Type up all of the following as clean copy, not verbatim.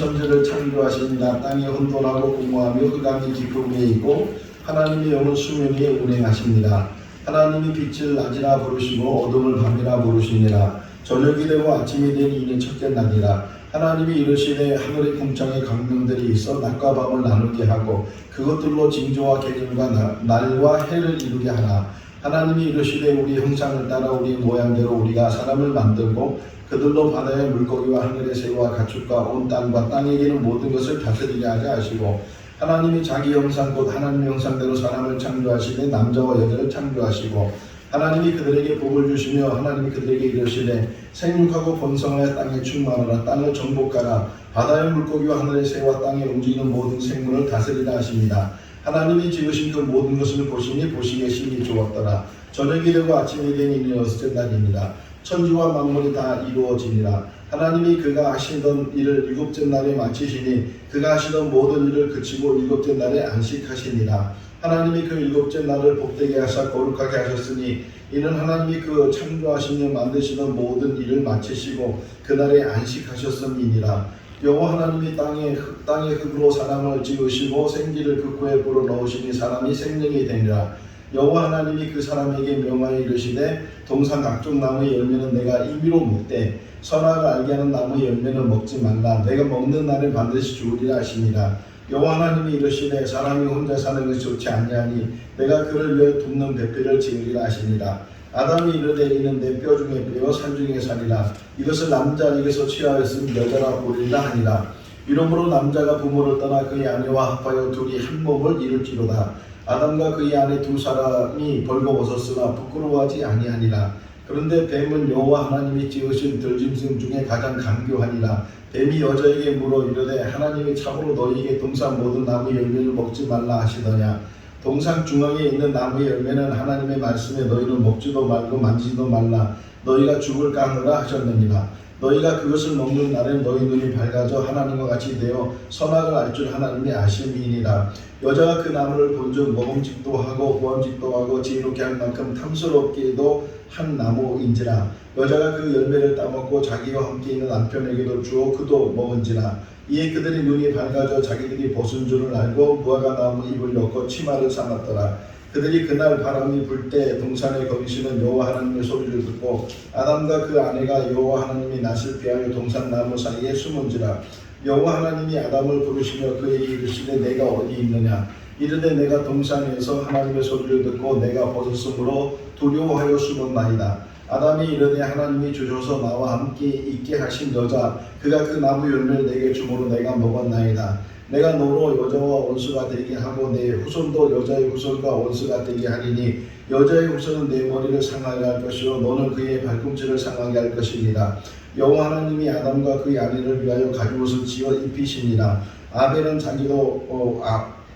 천지를 창조하시니라. 땅이 혼돈하고 공허하며 흑암이 깊음 위에 있고 하나님의 영은 수면 위에 운행하십니다. 하나님이 빛을 낮이라 부르시고 어둠을 밤이라 부르시니라. 저녁이 되고 아침이 되니 이는 첫째 날이라. 하나님이 이르시되 하늘의 궁창에 강명들이 있어 낮과 밤을 나누게 하고 그것들로 징조와 계절과 날과 해를 이루게 하라. 하나님이 이르시되 우리 형상을 따라 우리 모양대로 우리가 사람을 만들고 그들로 바다의 물고기와 하늘의 새와 가축과 온 땅과 땅에 있는 모든 것을 다스리게 하자 하시고 하나님이 자기 형상 곧 하나님 형상대로 사람을 창조하시되 남자와 여자를 창조하시고 하나님이 그들에게 복을 주시며 하나님이 그들에게 이르시되 생육하고 번성하여 땅에 충만하라. 땅을 정복하라. 바다의 물고기와 하늘의 새와 땅에 움직이는 모든 생물을 다스리라 하십니다. 하나님이 지으신 그 모든 것을 보시니 보시기에 심히 좋았더라. 저녁이 되고 아침이 되니 이는 여섯째 날입니다. 천지와 만물이 다 이루어지니라. 하나님이 그가 하시던 일을 일곱째 날에 마치시니 그가 하시던 모든 일을 그치고 일곱째 날에 안식하시니라. 하나님이 그 일곱째 날을 복되게 하사 거룩하게 하셨으니 이는 하나님이 그 창조하시며 만드시던 모든 일을 마치시고 그날에 안식하셨음이니라. 여호와 하나님이 땅의 흙으로 사람을 지으시고 생기를 그 코에 불어넣으시니 사람이 생명이 되니라. 여호와 하나님이 그 사람에게 명하여 이르시되 동산 각종 나무의 열매는 내가 임의로 먹되 선악을 알게 하는 나무의 열매는 먹지 말라. 내가 먹는 날에 반드시 죽으리라 하시니라. 여호와 하나님이 이르시되 사람이 혼자 사는 것이 좋지 아니하니 내가 그를 위하여 돕는 배필을 지으리라 하시니라. 아담이 이르되 이는 내 뼈 중에 뼈요 살 중에 살이라. 이것을 남자에게서 취하였으니 여자라 부르리라 하니라. 이러므로 남자가 부모를 떠나 그의 아내와 합하여 둘이 한 몸을 이룰지로다. 아담과 그의 아내 두 사람이 벌거벗었으나 부끄러워하지 아니하니라. 그런데 뱀은 여호와 하나님이 지으신 들짐승 중에 가장 간교하니라. 뱀이 여자에게 물어 이르되 하나님이 참으로 너희에게 동산 모든 나무의 열매를 먹지 말라 하시더냐. 동산 중앙에 있는 나무의 열매는 하나님의 말씀에 너희는 먹지도 말고 만지지도 말라. 너희가 죽을까 하노라 하셨느니라. 너희가 그것을 먹는 날엔 너희 눈이 밝아져 하나님과 같이 되어 선악을 알 줄 하나님이 아심이니라. 여자가 그 나무를 본즉 먹음직도 하고 보암직도 하고 지혜롭게 할 만큼 탐스럽게도 한 나무인지라. 여자가 그 열매를 따먹고 자기와 함께 있는 남편에게도 주어 그도 먹은지라. 이에 그들의 눈이 밝아져 자기들이 벗은 줄을 알고 무화과 나무 잎을 넣고 치마를 삼았더라. 그들이 그날 바람이 불 때 동산에 거기시는 여호와 하나님의 소리를 듣고 아담과 그 아내가 여호와 하나님이 낯을 피하여 동산 나무 사이에 숨은지라. 여호와 하나님이 아담을 부르시며 그에게 이르시되 내가 어디 있느냐. 이르되 내가 동산에서 하나님의 소리를 듣고 내가 벗었으므로 두려워하여 숨었나이다. 아담이 이르되 하나님이 주셔서 나와 함께 있게 하신 여자 그가 그 나무 열매를 내게 주므로 내가 먹었나이다. 내가 너로 여자와 원수가 되게 하고 내 후손도 여자의 후손과 원수가 되게 하리니 여자의 후손은 내 머리를 상하게 할 것이요 너는 그의 발꿈치를 상하게 할 것입니다. 여호와 하나님이 아담과 그의 아내를 위하여 가죽옷을 지어 입히시니라. 아벨은 자기도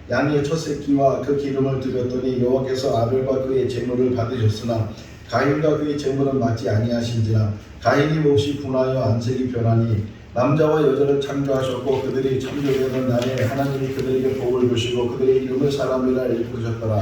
양의 첫 새끼와 그 기름을 드렸더니 여호와께서 아벨과 그의 제물을 받으셨으나 가인과 그의 제물은 맞지 아니하신지라. 가인이 몹시 분하여 안색이 변하니 남자와 여자를 창조하셨고 그들이 창조되는 날에 하나님이 그들에게 복을 주시고 그들의 이름을 사람이라 일컫으셨더라.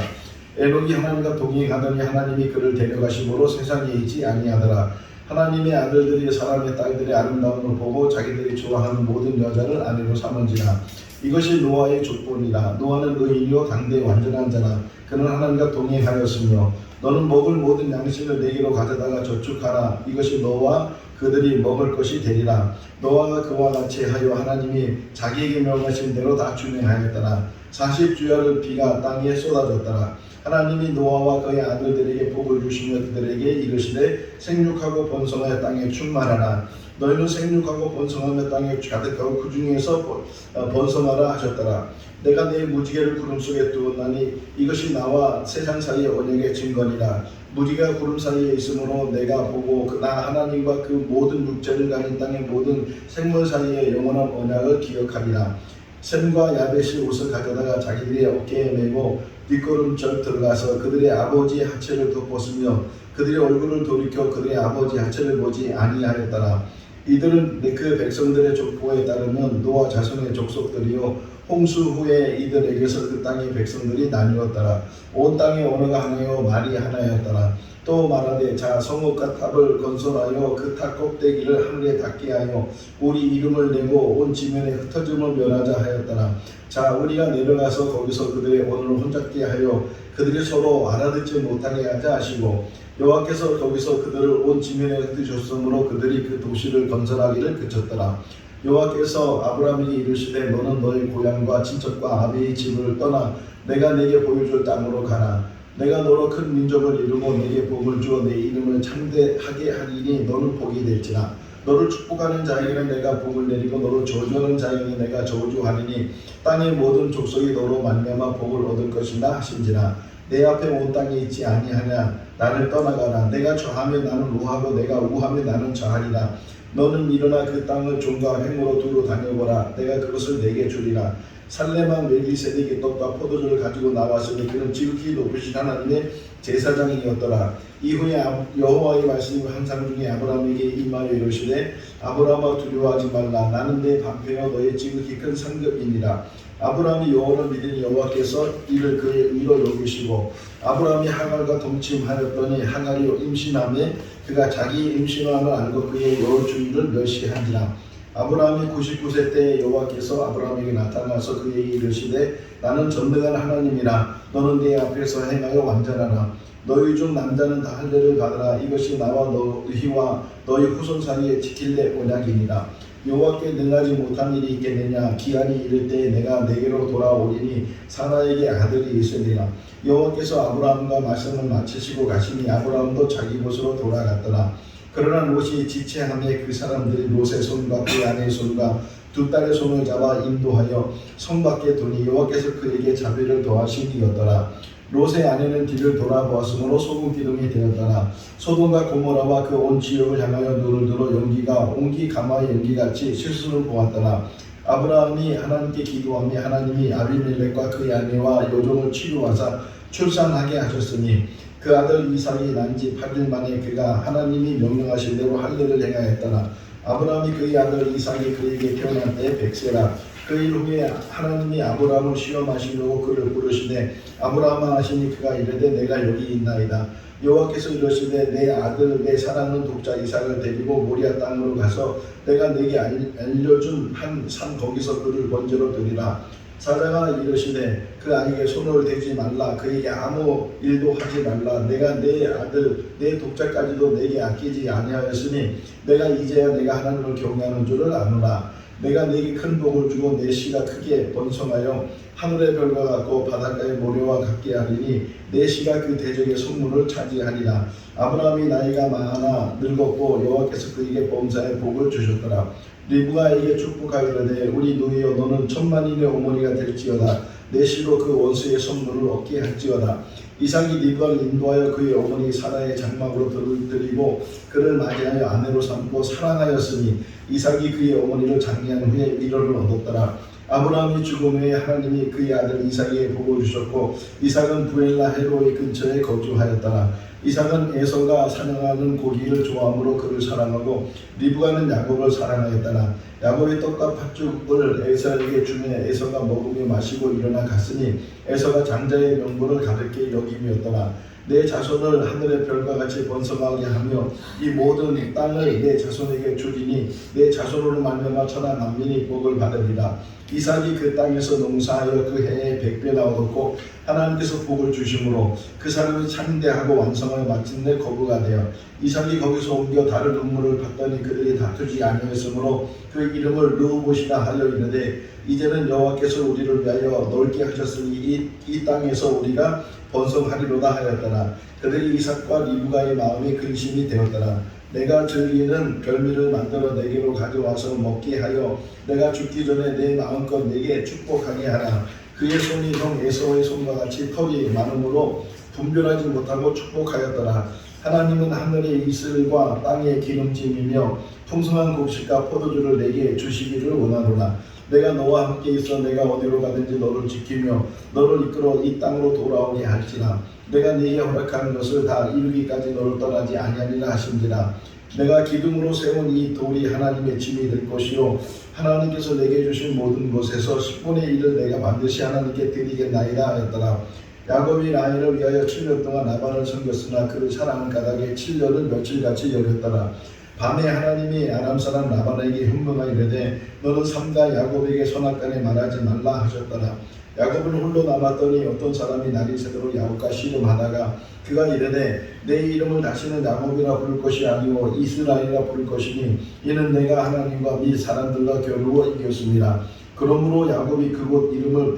에녹이 하나님과 동행에 가더니 하나님이 그를 데려가심으로 세상에 있지 아니하더라. 하나님의 아들들이 사람의 딸들의 아름다움을 보고 자기들이 좋아하는 모든 여자를 아내로 삼은지라. 이것이 노아의 족본이라. 노아는 의인이요 당대 완전한 자라. 그는 하나님과 동행하였으며 너는 먹을 모든 양식을 내게로 가져다가 저축하라. 이것이 너와 그들이 먹을 것이 되리라. 노아가 그와 같이 하여 하나님이 자기에게 명하신 대로 다 준행하였더라. 40주야를 비가 땅에 쏟아졌더라. 하나님이 노아와 그의 아들들에게 복을 주시며 그들에게 이르시되 생육하고 번성하여 땅에 충만하라. 너희는 생육하고 번성하며 땅에 가득하고 그 중에서 번성하라 하셨더라. 내가 내 무지개를 구름 속에 두었나니 이것이 나와 세상 사이의 언약의 증거니라. 무지개가 구름 사이에 있으므로 내가 보고 나 하나님과 그 모든 육체를 가진 땅의 모든 생물 사이의 영원한 언약을 기억하리라. 셈과 야벳이 옷을 가져다가 자기들의 어깨에 메고 뒷걸음절 들어가서 그들의 아버지의 하체를 덮었으며 그들의 얼굴을 돌이켜 그들의 아버지 하체를 보지 아니하였더라. 이들은 그 백성들의 족보에 따르면 노아 자손의 족속들이요 홍수 후에 이들에게서 그 땅의 백성들이 나뉘었더라. 온 땅의 언어가 하나요 말이 하나였더라. 또 말하되 자 성읍과 탑을 건설하여 그 탑 꼭대기를 하늘에 닿게 하여 우리 이름을 내고 온 지면에 흩어짐을 멸하자 하였더라. 자 우리가 내려가서 거기서 그들의 오늘을 혼잡게 하여 그들이 서로 알아듣지 못하게 하자 하시고 여호와께서 거기서 그들을 온 지면에 흩으셨으므로 그들이 그 도시를 건설하기를 그쳤더라. 여호와께서 아브라함에게 이르시되 너는 너의 고향과 친척과 아비의 집을 떠나 내가 네게 보여줄 땅으로 가라. 내가 너로 큰 민족을 이루고 네게 복을 주어 내 이름을 창대하게 하리니 너는 복이 될지라. 너를 축복하는 자에게는 내가 복을 내리고 너를 저주하는 자에게는 내가 저주하리니 땅의 모든 족속이 너로 말미암아 복을 얻을 것이다 하신지라. 내 앞에 온 땅에 있지 아니하냐. 나를 떠나가라. 내가 좌하면 나는 우하고 내가 우하면 나는 좌하리라. 너는 일어나 그 땅을 종과 횡으로 두루 다녀보라. 내가 그것을 내게 주리라. 살레만 멜기세덱이 떡과 포도주를 가지고 나왔으니 그는 지극히 높으신 하나님의 제사장이었더라. 이후에 여호와의 말씀이 환상 중에 아브라함에게 임하여 이르시되 아브라함아 두려워하지 말라. 나는 내 방패여 너의 지극히 큰 상급이니라. 아브라함이 여호와를 믿으니 여호와께서 이를 그의 의로 여기시고 아브라함이 하갈과 동침하였더니 하갈이 임신하매 그가 자기 임신함을 알고 그의 여주인을 멸시한지라. 아브라함이 99세 때에 여호와께서 아브라함에게 나타나서 그에게 이르시되 나는 전능한 하나님이라. 너는 내 앞에서 행하여 완전하라. 너희 중 남자는 다 할례를 받으라. 이것이 나와 너희와 너희 후손 사이에 지킬래 언약이니라. 여호와께 능하지 못한 일이 있겠느냐. 기한이 이를 때에 내가 내게로 돌아오리니 사라에게 아들이 있으리라. 여호와께서 아브라함과 말씀을 마치시고 가시니 아브라함도 자기 곳으로 돌아갔더라. 그러나 롯이 지체함에 그 사람들이 롯의 손과 그 아내의 손과 두 딸의 손을 잡아 인도하여 성 밖에 두니 여호와께서 그에게 자비를 더하시니였더라. 롯의 아내는 뒤를 돌아보았으므로 소금 기둥이 되었더라. 소돔과 고모라와 그 온 지역을 향하여 눈을 들어 연기가 옹기 가마의 연기같이 실수를 보았더라. 아브라함이 하나님께 기도하며 하나님이 아비멜렉과 그의 아내와 여종을 치유하사 출산하게 하셨으니 그 아들 이삭이 난 지 8일 만에 그가 하나님이 명령하신 대로 할례를 행하였더라. 아브라함이 그의 아들 이삭이 그에게 태어날 때 100세라. 그 일 후에 하나님이 아브라함을 시험하시려고 그를 부르시되 아브라함아 하시니 그가 이르되 내가 여기 있나이다. 여호와께서 이르시되 내 아들 내 사랑하는 독자 이삭을 데리고 모리아 땅으로 가서 내가 네게 알려준 한 산 거기서 그를 번제로 드리라. 사자가 이르시되 그 아이에게 손을 대지 말라. 그에게 아무 일도 하지 말라. 내가 내 아들 내 독자까지도 내게 아끼지 아니하였으니 내가 이제야 내가 하나님을 경외하는 줄을 아노라. 내가 네게 큰 복을 주고 내 씨가 크게 번성하여 하늘의 별과 같고 바닷가의 모래와 같게 하리니 내 씨가 그 대적의 성문을 차지하리라. 아브라함이 나이가 많아 늙었고 여호와께서 그에게 범사의 복을 주셨더라. 리브가에게 축복하기를 우리 누이여 너는 천만인의 어머니가 될지어다. 내 씨로 그 원수의 선물을 얻게 할지어다. 이삭이 리브가를 인도하여 그의 어머니 사라의 장막으로 들이고 그를 맞이하여 아내로 삼고 사랑하였으니 이삭이 그의 어머니를 장례한 후에 위로를 얻었더라. 아브라함이 죽은 후에 하나님이 그의 아들 이삭에게 복을 주셨고 이삭은 부엘라 헤로의 근처에 거주하였더라. 이삭은 에서가 사냥하는 고기를 좋아하므로 그를 사랑하고 리브가는 야곱을 사랑하였더라. 야곱의 떡과 팥죽을 에서에게 주매 에서가 먹으며 마시고 일어나 갔으니 에서가 장자의 명분을 가볍게 여김이었더라. 내 자손을 하늘의 별과 같이 번성하게 하며 이 모든 땅을 내 자손에게 주리니 내 자손으로 말미암아 천하 만민이 복을 받으리라. 이삭이 그 땅에서 농사하여 그 해에 100배나 얻었고 하나님께서 복을 주심으로 그 사람이 창대하고 완성하여 마침내 거부가 되어 이삭이 거기서 옮겨 다른 음물을 받더니 그들이 다투지 아니하였으므로 그 이름을 르호봇이라 하여 이르되 이제는 여호와께서 우리를 위하여 넓게 하셨으니 이 땅에서 우리가 번성하리로다 하였더라. 그들이 이삭과 리브가의 마음이 근심이 되었더라. 내가 즐기는 별미를 만들어 내게로 가져와서 먹게 하여 내가 죽기 전에 내 마음껏 내게 축복하게 하라. 그의 손이 형 에서의 손과 같이 털이 많으므로 분별하지 못하고 축복하였더라. 하나님은 하늘의 이슬과 땅의 기름짐이며 풍성한 곡식과 포도주를 내게 주시기를 원하노라. 내가 너와 함께 있어 내가 어디로 가든지 너를 지키며 너를 이끌어 이 땅으로 돌아오게 할지라. 내가 네게 허락하는 것을 다 이루기까지 너를 떠나지 아니하리라 하신지라. 내가 기둥으로 세운 이 돌이 하나님의 짐이 될 것이요 하나님께서 내게 주신 모든 것에서 10분의 1을 내가 반드시 하나님께 드리겠나이다 하였더라. 야곱이 라헬을 위하여 7년 동안 라반을 섬겼으나 그를 사랑한 까닭에 7년을 며칠같이 여겼더라. 밤에 하나님이 아람 사람 라반에게 현명하여 이르되 너는 삼가 야곱에게 선악간에 말하지 말라 하셨더라. 야곱은 홀로 남았더니 어떤 사람이 날이 새도록 야곱과 씨름하다가 그가 이르되 내 이름을 다시는 야곱이라 부를 것이 아니오 이스라엘이라 부를 것이니 이는 내가 하나님과 및 사람들과 겨루어 이겼습니다. 그러므로 야곱이 그곳 이름을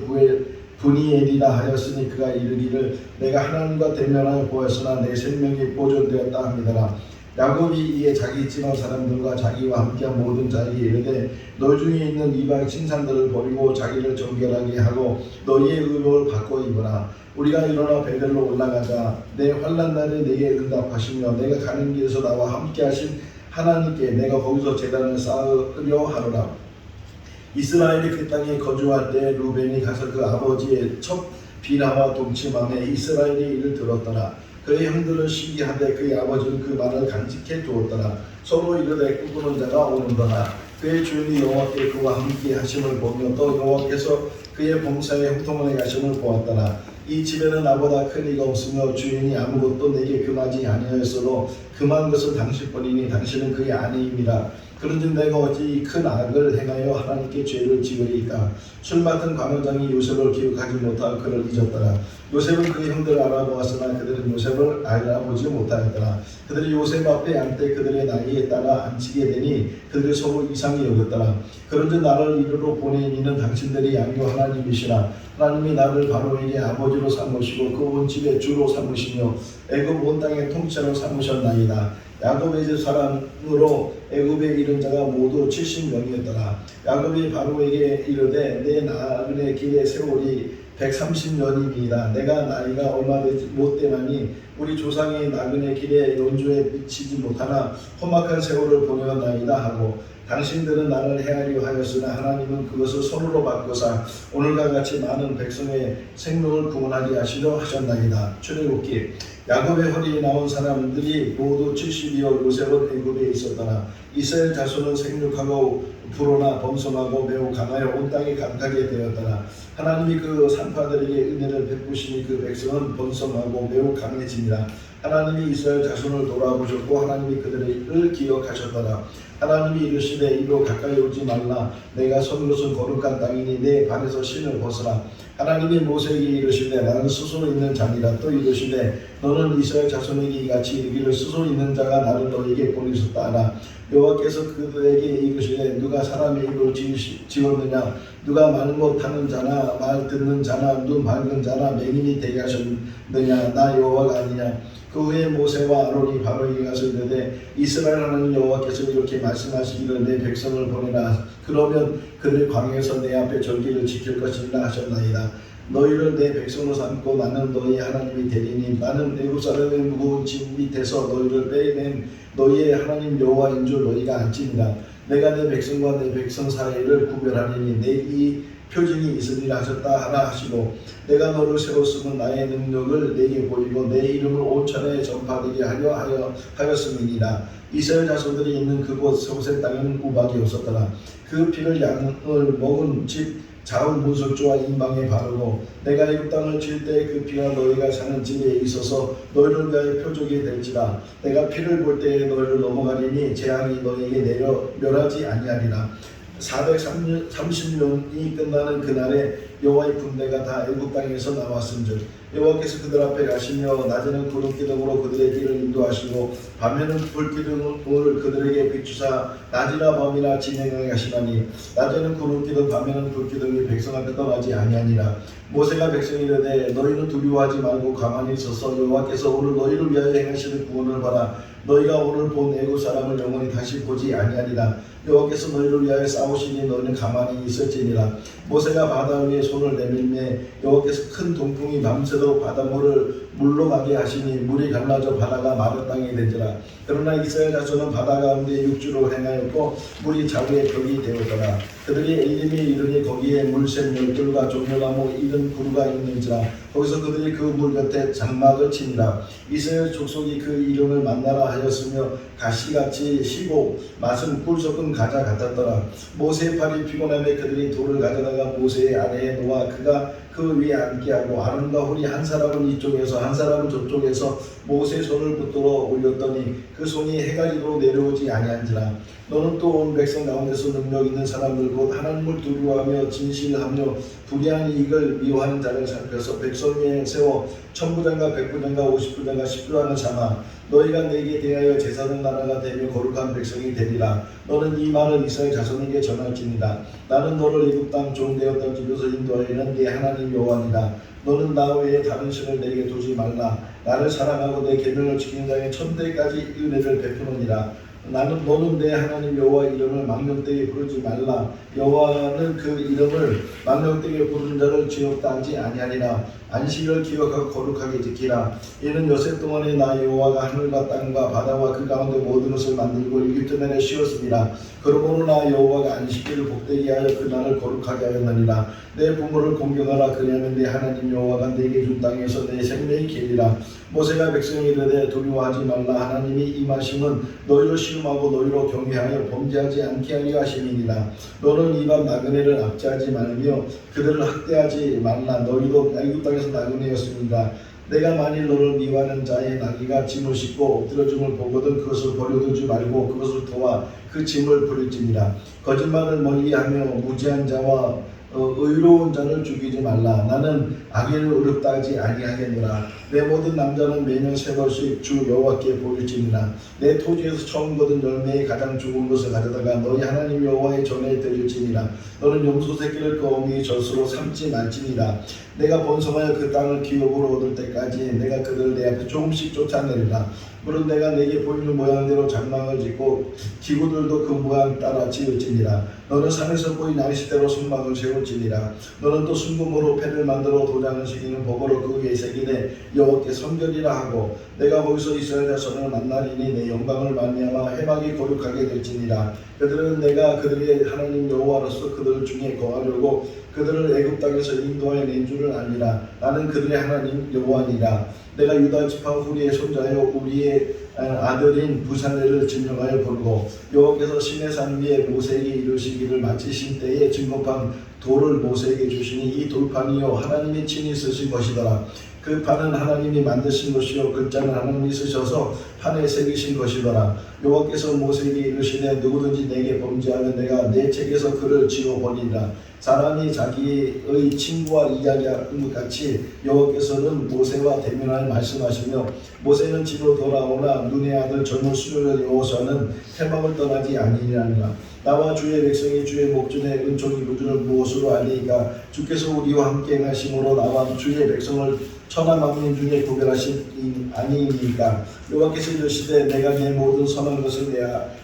브니엘이라 하였으니 그가 이르기를 내가 하나님과 대면하여 보았으나 내 생명이 보존되었다 합니다라. 야곱이 이에 자기 집안 사람들과 자기와 함께한 모든 자에게 이르되 너 중에 있는 이방 신산들을 버리고 자기를 정결하게 하고 너희의 의복을 바꿔 입어라. 우리가 일어나 베델로 올라가자. 내 환난 날에 내게 응답하시며 내가 가는 길에서 나와 함께하신 하나님께 내가 거기서 제단을 쌓으려 하노라. 이스라엘이 그 땅에 거주할 때 루벤이 가서 그 아버지의 첫 비나와 동침함에 이스라엘이 이를 들었더라. 그의 형들은 시기하되 그의 아버지는 그 말을 간직해 두었더라. 서로 이르되 꿈꾸는 자가 오는도다. 그의 주인이 여호와께 그와 함께 하심을 보며 또 여호와께서 그의 범사에 형통하게 하심을 보았더라. 이 집에는 나보다 큰 이가 없으며 주인이 아무것도 내게 금하지 아니하였어도 금한 것은 당신뿐이니 당신은 그의 아내임이라. 그런즉 내가 어찌 큰 악을 행하여 하나님께 죄를 지으리까. 술 맡은 관원장이 요셉을 기억하지 못하고 그를 잊었더라. 요셉은 그 형들을 알아보았으나 그들은 요셉을 알아보지 못하였더라. 그들이 요셉 앞에 앉되 그들의 나이에 따라 앉히게 되니 그들이 서로 이상히 여겼더라. 그런즉 나를 이리로 보낸 이는 당신들이 아니요 하나님이시라. 하나님이 나를 바로에게 아버지로 삼으시고 그 온 집의 주로 삼으시며 애굽 온 땅의 통치자로 삼으셨나이다. 야곱의 집 사람으로 애굽에 이른 자가 모두 70명이었더라. 야곱이 바로에게 이르되 내 나그네 길의 세월이 130년이니이다. 내가 나이가 얼마 못 되나니 우리 조상의 나그네 길에 연주에 미치지 못하나 험악한 세월을 보내었나이다 하고 당신들은 나를 헤아려 하였으나 하나님은 그것을 손으로 바꾸사 오늘과 같이 많은 백성의 생명을 구원하게 하시려 하셨나이다. 출애굽기. 야곱의 허리에 나온 사람들이 모두 70이요 요셉은 애굽에 있었더라. 이스라엘 자손은 생육하고 불어나 범성하고 매우 강하여 온 땅에 강하게 되었더라. 하나님이 그 산파들에게 은혜를 베푸시니 그 백성은 번성하고 매우 강해지니라. 하나님이 이스라엘 자손을 돌아보셨고 하나님이 그들을 기억하셨더라. 하나님이 이르시되 이리로 가까이 오지 말라. 내가 선 곳은 거룩한 땅이니 내 발에서 신을 벗으라. 하나님이 모세에게 이르시되 나는 스스로 있는 자니라. 또 이르시되 너는 이스라엘 자손에게 이같이 이르기를 스스로 있는 자가 나를 너에게 보내셨다 하라. 여호와께서 그들에게 이르시되 누가 사람의 입을 지었느냐. 누가 말 못하는 자나 말 듣는 자나 눈 밝은 자나 맹인이 되게 하셨느냐. 나 여호와가 아니냐. 그 후에 모세와 아론이 바로에게 가서 이르되 이스라엘 하나님 여호와께서 이렇게 말씀하시기를 내 백성을 보내라. 그러면 그들이 광야에서 내 앞에 절기를 지킬 것이라 하셨나이다. 너희를 내 백성으로 삼고 나는 너희 하나님이 되리니 나는 애굽 사람의 무거운 짐 밑에서 너희를 빼낸 너희의 하나님 여호와인 줄 너희가 알지니라. 내가 내 백성과 내 백성 사이를 구별하리니 내 이 표징이 있으리라 하셨다 하라 하시고 내가 너를 세웠으면 나의 능력을 내게 보이고 내 이름을 온 천하에 전파되게 하려 하였음이니라. 이스라엘 자손들이 있는 그곳 소셋 땅에는 우박이 없었더라. 그 피를 양을 먹은 집 자은 문설주와 인방에 바르고 내가 애굽 땅을 칠 때 그 피가 너희가 사는 집에 있어서 너희를 위하여 표적이 될지라. 내가 피를 볼 때에 너희를 넘어가리니 재앙이 너희에게 멸하지 아니하리라. 430년이 끝나는 그날에 여호와의 군대가 다 애굽 땅에서 나왔은즉 여호와께서 그들 앞에 가시며 낮에는 구름기둥으로 그들의 길을 인도하시고 밤에는 불기둥을 그들에게 비추사 낮이나 밤이나 진행하게 하시나니 낮에는 구름기둥 밤에는 불기둥이 백성 앞에 떠나지 아니하니라. 모세가 백성이 이르되 너희는 두려워하지 말고 가만히 있어서 여호와께서 오늘 너희를 위하여 행하시는 구원을 봐라. 너희가 오늘 본 애굽 사람을 영원히 다시 보지 아니하리라. 여호와께서 너희를 위하여 싸우시니 너희는 가만히 있을지니라. 모세가 바다 위에 손을 내밀매 여호와께서 큰 동풍이 밤새도록 바닷물을 물러가게 하시니 물이 갈라져 바다가 마른 땅이 되지라. 그러나 이스라엘 자손은 바다 가운데 육주로 행하였고 물이 자기의 벽이 되었더라. 그들이 엘림에 이르니 거기에 물샘 열둘과 종려나무 이른 구루가 있는지라 거기서 그들이 그 물 곁에 장막을 치니라. 이스라엘 족속이 그 이름을 만나라 하였으며 가시같이 시고 맛은 꿀 섞은 가자 같았더라. 모세의 팔이 피곤함에 그들이 돌을 가져다가 모세의 아래에 놓아 그가 그 위에 앉게 하고 아론과 홀이 한 사람은 이쪽에서 한 사람은 저쪽에서 모세의 손을 붙들어 올렸더니 그 손이 해가지로 내려오지 아니한지라. 너는 또 온 백성 가운데서 능력 있는 사람들 곧 하나님을 두려워하며 진실하며 불의한 이익을 미워하는 자를 살펴서 백성 위에 세워 천부장과 백부장과 50부장과 10부장을 삼아 너희가 내게 대하여 제사장 나라가 되며 거룩한 백성이 되리라. 너는 이 말을 이스라엘 자손에게 전할지니라. 나는 너를 애굽 땅 종되었던 집에서 인도하여는 네 하나님 여호와니라. 너는 나 외에 다른 신을 내게 두지 말라. 나를 사랑하고 내 계명을 지키는 자에게 천대까지 은혜를 베푸느니라. 너는 내 하나님 여호와 이름을 망령되게 부르지 말라. 여호와는 그 이름을 망령되게 부르는 자를 지옥다 하지 아니하리라. 안식일을 기억하고 거룩하게 지키라. 이는 여세 동안에 나 여호와가 하늘과 땅과 바다와 그 가운데 모든 것을 만들고 이집트면에 쉬었습니다. 그러므로 나 여호와가 안식일을 복되게 하여 그 날을 거룩하게 하였느니라. 내 부모를 공경하라. 그리하면 내 하나님 여호와가 내게 준 땅에서 내 생명이 길리라. 모세가 백성이 이르되 두려워하지 말라. 하나님이 임하심은 너희로 시험하고 너희로 경외하여 범죄하지 않게 하려 하심이니라. 너는 이방 나그네를 압제하지 말며 그들을 학대하지 말라. 너희도 애굽 땅에서 나그네였습니다. 내가 만일 너를 미워하는 자의 나귀가 짐을 싣고 엎드려줌을 보거든 그것을 버려두지 말고 그것을 도와 그 짐을 부릴지니라. 거짓말을 멀리하며 무지한 자와 의로운 자를 죽이지 말라. 나는 악인을 의롭다 하지 아니하겠노라. 내 모든 남자는 매년 3번씩 주 여호와께 보일지니라. 내 토지에서 처음 거둔 열매의 가장 좋은 것을 가져다가 너희 하나님 여호와의 전에 드릴지니라. 너는 염소 새끼를 그 어미의 젖으로 삼지 말지니라. 내가 번성하여 그 땅을 기업으로 얻을 때까지 내가 그들을 내 앞에 조금씩 쫓아내리라. 물론 내가 내게 보이는 모양대로 장막을 짓고 기구들도 그 모양 따라 지을지니라. 너는 산에서 보인 양식대로 성막을 세울지니라. 너는 또 순금으로 패를 만들어 도장을 새기는 법으로 그 위에 새기되 여호와께 성결이라 하고 내가 거기서 이스라엘 자손을 만나리니 내 영광을 말미암아 해막이 거룩하게 될지니라. 그들은 내가 그들의 하나님 여호와로서 그들 중에 거하려고 그들을 애굽 땅에서 인도하여 낸 줄을 아니라. 나는 그들의 하나님 여호와니라. 내가 유다 지파 후리의 손자여 우리의 아들인 부살레를 증명하여 부르고 여호와께서 시내산 위에 모세에게 이르시기를 마치신 때에 증거판 돌을 모세에게 주시니 이 돌판이요 하나님이 친히 쓰신 것이더라. 그 판은 하나님이 만드신 것이요 글자는 하나님이 쓰셔서 판에 새기신 것이더라. 여호와께서 모세에게 이르시되 누구든지 내게 범죄하면 내가 내 책에서 그를 지워버리리라. 사람이 자기의 친구와 이야기하는 것 같이 여호와께서는 모세와 대면하여 말씀하시며 모세는 집으로 돌아오나 눈의 아들 젊은 수녀 여호수아는 해막을 떠나지 아니하니라. 나와 주의 백성이 주의 목전에 은총이 이루어지는 무엇으로 아니까 주께서 우리와 함께 행하심으로 나와 주의 백성을 천하 만민 중에 구별하신 아니니까. 여호와께서 이르시되 내가 내 모든 선한 것을 내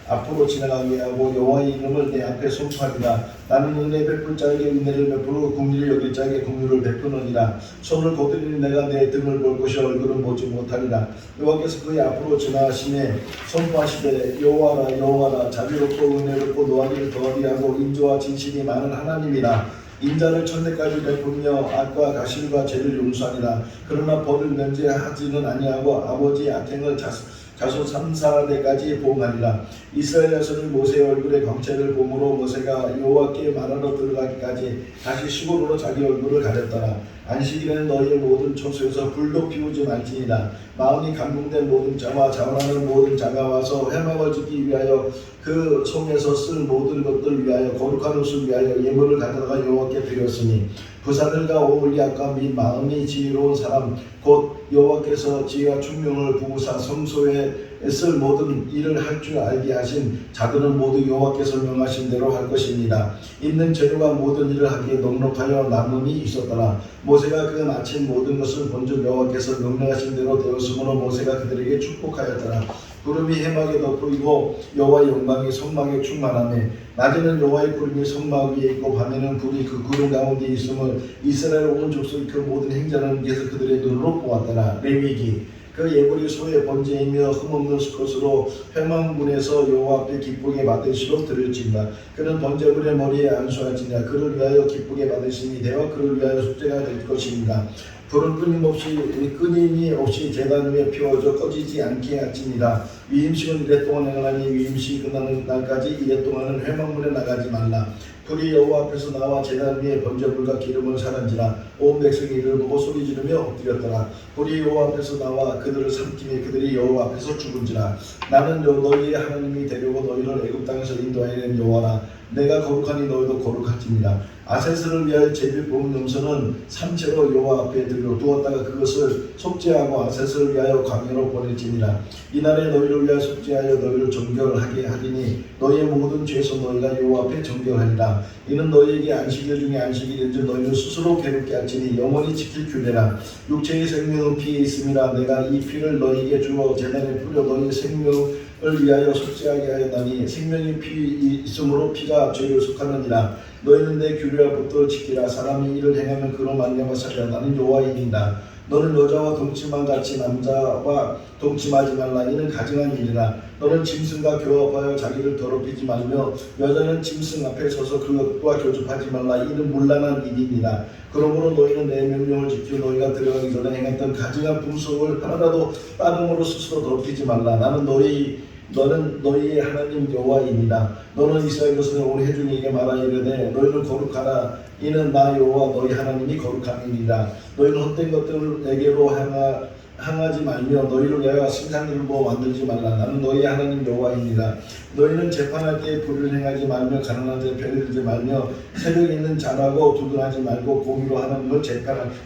앞으로 지나가게 하고 여호와의 이름을 내 앞에 선포하리라. 나는 은혜 베풀 자에게 은혜를 베풀고 긍휼을 여길 자에게 긍휼을 베푸느니라. 손을 거두리니 내가 내 등을 볼 것이 얼굴은 보지 못하리라. 여호와께서 그의 앞으로 지나가시매 선포하시되 여호와라 여호와라 자비롭고 은혜롭고 노하기를 더하게 하고 인조와 진실이 많은 하나님이라. 인자를 천대까지 베풀며 악과 가실과 죄를 용서하니라. 그러나 벌을 면제하지는 아니하고 아버지 악행을 자손 3,4대까지 보응하니라. 이스라엘 자손이 모세의 얼굴에 광채를 보므로 모세가 여호와께 말하러 들어가기까지 다시 시골으로 자기 얼굴을 가렸더라. 안식일에는 너희의 모든 처소에서 불도 피우지 말지니라. 마음이 감동된 모든 자와 자원하는 모든 자가 와서 회막을 짓기 위하여 그 성에서 쓸 모든 것들 위하여 거룩한 옷을 위하여 예물을 가져다가 여호와께 드렸으니 부사들과 오홀리압과 및 마음이 지혜로운 사람 곧 여호와께서 지혜와 총명을 부으사 성소에 쓸 모든 일을 할 줄 알게 하신 자들은 모두 여호와께서 명하신 대로 할 것입니다. 있는 재료가 모든 일을 하기에 넉넉하여 남음이 있었더라. 모세가 그 마친 모든 것을 본즉 여호와께서 명령하신 대로 되었으므로 모세가 그들에게 축복하였더라. 구름이 해막에 덮이고 여호와의 영광이 성막에 충만하며 낮에는 여호와의 구름이 성막 위에 있고 밤에는 불이 그 구름 가운데 있음을 이스라엘 온 족속이 그 모든 행자는께서 그들의 눈으로 보았더라. 레위기 그 예물이 소의 번제이며 흠없는 수컷으로 회망문에서 여호와 앞에 기쁘게 받으시러 드릴지니라. 그는 번제물의 머리에 안수할지니라. 그를 위하여 기쁘게 받으심이 되어 그를 위하여 속죄가 될 것입니다. 불은 끊임이 없이 제단 위에 피워져 꺼지지 않게 할지니라. 위임식은 이래 동안 행하니 위임식이 끝나는 날까지 이래 동안은 회막문에 나가지 말라. 불이 여호와 앞에서 나와 제단 위에 번제물과 기름을 사른지라. 온 백성이 이를 보고 소리 지르며 엎드렸더라. 불이 여호와 앞에서 나와 그들을 삼키며 그들이 여호와 앞에서 죽은지라. 나는 너희의 하나님이 되려고 너희를 애굽 땅에서 인도하여 여호와라. 내가 거룩하니 너희도 거룩할지니라. 아세스를 위하여 제비 뽑은 염소는 산채로 여호와 앞에 두었다가 그것을 속죄하고 아세스를 위하여 광야로 보낼지니라. 이날에 너희를 위하여 속죄하여 너희를 정결하게 하리니 너희의 모든 죄에서 너희가 여호와 앞에 정결하리라. 이는 너희에게 안식일 중에 안식일인지 너희는 스스로 괴롭게 할지니 영원히 지킬 규례라. 육체의 생명은 피에 있음이라. 내가 이 피를 너희에게 주어 제단에 뿌려 너희의 생명을 위하여 속죄하게 하였나니 생명이 피 있으므로 피가 죄를 속하느니라. 너희는 내 규례와 법도를 지키라. 사람이 이를 행하면 그로 말미암아 살리라. 나는 여호와이니라. 너는 여자와 동침한 같이 남자와 동침하지 말라. 이는 가증한 일이라. 너는 짐승과 교합하여 자기를 더럽히지 말며 여자는 짐승 앞에 서서 그것과 교접하지 말라. 이는 문란한 일이니라. 그러므로 너희는 내 명령을 지켜 너희가 들어가기 전에 행했던 가증한 풍속을 하나라도 따름으로 스스로 더럽히지 말라. 너는 너희의 하나님 여호와이니라. 너는 이스라엘 자손의 온 회중에게 말하 이르되 너희는 거룩하라. 이는 나 여호와 너희 하나님이 거룩함이니라. 너희는 헛된 것들을 내게로 향하지 말며 너희를 위하여 신상들을 만들지 말라. 나는 너희 하나님 여호와이니라. 너희는 재판할 때에 불의를 행하지 말며 가난한 자에 편을 들지 말며 세력 있는 자라고 두둔하지 말고 공의로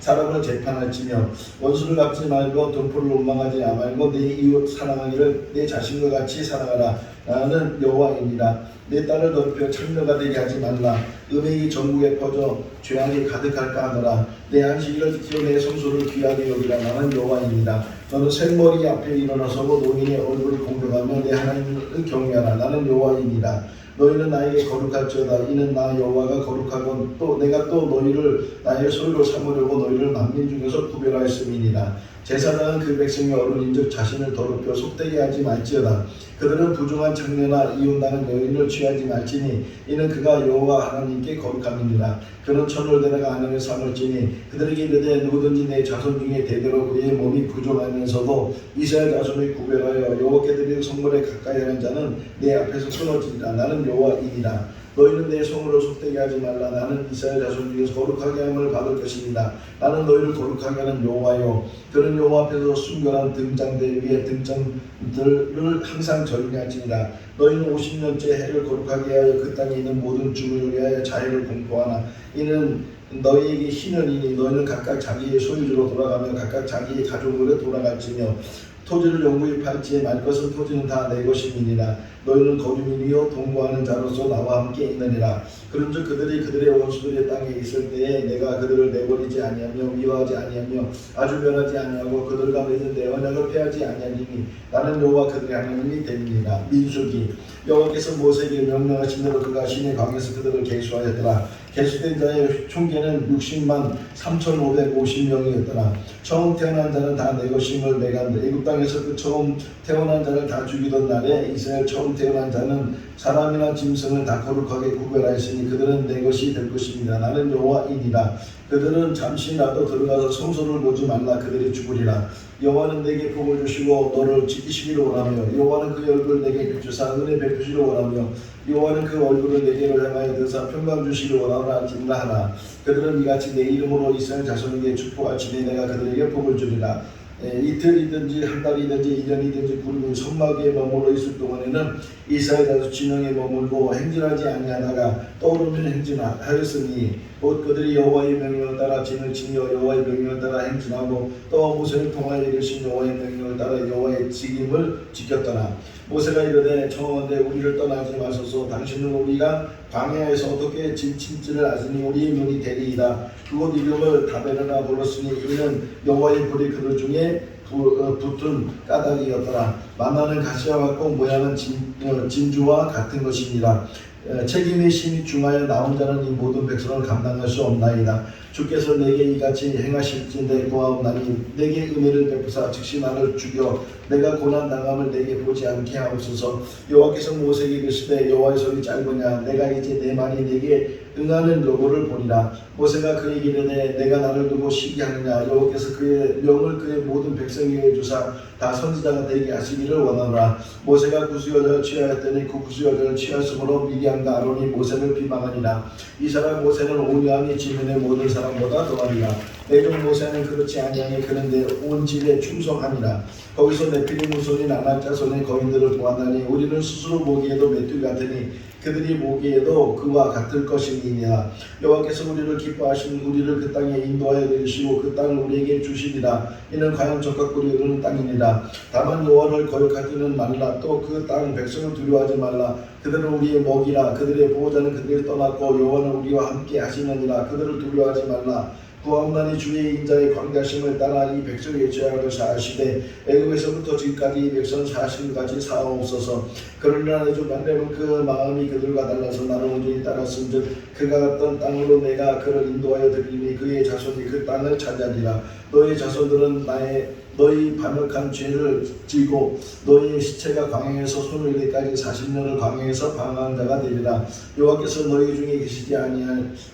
사람을 재판할지며 원수를 갚지 말고 동포를 원망하지 말고 내 이웃 사랑하기를 내 자신과 같이 사랑하라. 나는 여호와이니라. 내 딸을 넓혀 창녀가 되게 하지 말라. 음행이 전국에 퍼져 죄악이 가득할까 하더라. 내 안식일을 지켜 내 성소를 귀하게 여기라. 나는 여호와입니다. 너는 생머리 앞에 일어나서고 노인의 얼굴을 공경하며 내 하나님을 경외하라. 나는 여호와입니다. 너희는 나에게 거룩할지어다. 이는 나 여호와가 거룩하고 또 내가 또 너희를 나의 소유로 삼으려고 너희를 만민 중에서 구별하였음이니라. 제사장은 그 백성의 어른인즉 자신을 더럽혀 속되게 하지 말지어다. 그들은 부정한 장녀나 이혼당한 여인을 취하지 말지니 이는 그가 여호와 하나님께 거룩함이니라. 그는 천을 데려가 하나님을 삼을지니 그들에게 이르되 누구든지 내 자손 중에 대대로 그의 몸이 부정하면서도 이스라엘 자손을 구별하여 여호와께 드리는 성물에 가까이 하는 자는 내 앞에서 끊어지리라. 나는 여호와이니라. 너희는 내 성으로 속되게 하지 말라. 나는 이스라엘 자손 중에서 거룩하게 함을 받을 것입니다. 나는 너희를 거룩하게 하는 여호와요. 그는 여호와 앞에서 순결한 등장대 위에 등장들을 항상 절개할지니라. 너희는 50년째 해를 거룩하게 하여 그 땅에 있는 모든 주민을 위하여 자유를 공포하나 이는 너희에게 희년이니 너희는 각각 자기의 소유주로 돌아가며 각각 자기의 가족으로 돌아갈지며 토지를 영구히 팔지에 말 것은 토지는 다 내 것임이니라. 너희는 거주민이요 동거하는 자로서 나와 함께 있느니라. 그런즉 그들이 그들의 원수들의 땅에 있을 때에 내가 그들을 내버리지 아니하며 미워하지 아니하며 아주 멸하지 아니하고 그들과 맺은 내 언약을 폐하지 아니하리니 나는 여호와 그들의 하나님이 되니라. 민수기. 여호와께서 모세에게 명령하신 대로 그가 시내 광에서 그들을 계수하였더라. 계수된 자의 총계는 60만 3,550명이었더라. 처음 태어난 자는 다 내 것임을 내가 애굽 땅에서 그 처음 태어난 자를 다 죽이던 날에 이스라엘 처음 태어난 자는 사람이나 짐승을 다 거룩하게 구별하였으니 그들은 내 것이 될 것입니다. 나는 여호와이니라. 그들은 잠시라도 들어가서 성소를 보지 말라. 그들이 죽으리라. 여호와는 내게 복을 주시고 너를 지키시기를 원하며 여호와는 그 얼굴을 내게 비추사 은혜 베푸시기를 원하며 여호와는 그 얼굴을 내게로 향하여 드사 평강 주시기를 원하노라 하나. 그들은 이같이 내 이름으로 이스라엘 자손에게 축복할지니 내가 그들에게 복을 주리라. 이틀이든지 한 달이든지 1년이든지 구름이 성막에 머물러 있을 동안에는 이스라엘 자손 진영에 머물고 행진하지 아니하다가 떠오르면 행진하였으니 곧 그들이 여호와의 명령을 따라 진을 지며 여호와의 명령을 따라 행진하고 또 모세를 통하여 이르신 여호와의 명령을 따라 여호와의 직임을 지켰더라. 모세가 이르되 청하건대 우리를 떠나지 마소서. 당신은 우리가 광야에서 어떻게 진친지를 아시니 우리의 눈이 되리이다. 그곳 이름을 다베르라 불렀으니 이는 여호와의 불이 그들 중에 붙은 까닭이었더라. 만나는 가시와 같고 모양은 진주와 같은 것이니라. 책임의 심이 중하여 나 혼자는 이 모든 백성을 감당할 수 없나이다. 주께서 내게 이같이 행하실진대 구하옵나니 내게 은혜를 베푸사 즉시 나를 죽여 내가 고난당함을 내게 보지 않게 하옵소서. 여호와께서 모세에게 이르시되 여호와의 손이 짧으냐 내가 이제 내 말이 내게 응하는 여부를 보리라. 모세가 그에게 이르되 내가 나를 두고 시기하느냐 여호와께서 그의 명을 그의 모든 백성에게 주사 다 선지자가 되게 하시기를 원하노라. 모세가 구수여자를 취하였더니 그 구수여자를 취하였으므로 미디안과 아론이 모세를 비방하니라. 이 사람 모세는 온유함이 지면의 모든 사람보다 더하니라. 내 종 모세는 그렇지 아니하니 그는 내 온 집에 충성하니라. 거기서 네피림 후손인 아낙 자손의 거인들을 보았나니 우리는 스스로 보기에도 메뚜기 같으니 그들이 보기에도 그와 같을 것이니라. 여호와께서 우리를 기뻐하신 우리를 그 땅에 인도하여 내리시고 그 땅을 우리에게 주시리라. 이는 과연 적각꿀이 흐르는 땅이니라. 다만 여호와를 거역하지는 말라. 또 그 땅 백성을 두려워하지 말라. 그들은 우리의 먹이라. 그들의 보호자는 그들을 떠났고 여호와는 우리와 함께 하시느니라. 그들을 두려워하지 말라. 구하옵나니 주의 인자의 광대하심을 따라 이 백성의 죄악을 사하시되 애굽에서부터 지금까지 이 백성 사심까지 사하옵소서. 그러나 내 주 만렙은 그 마음이 그들과 달라서 나를 온전히 따랐은즉 그가 갔던 땅으로 내가 그를 인도하여 드리니 그의 자손이 그 땅을 차지하리라. 너희 자손들은 너희 반역한 죄를 지고 너희의 시체가 광야에서 손을 이르기까지 40년을 광야에서 방황한 자가 되리라. 여호와께서 너희 중에 계시지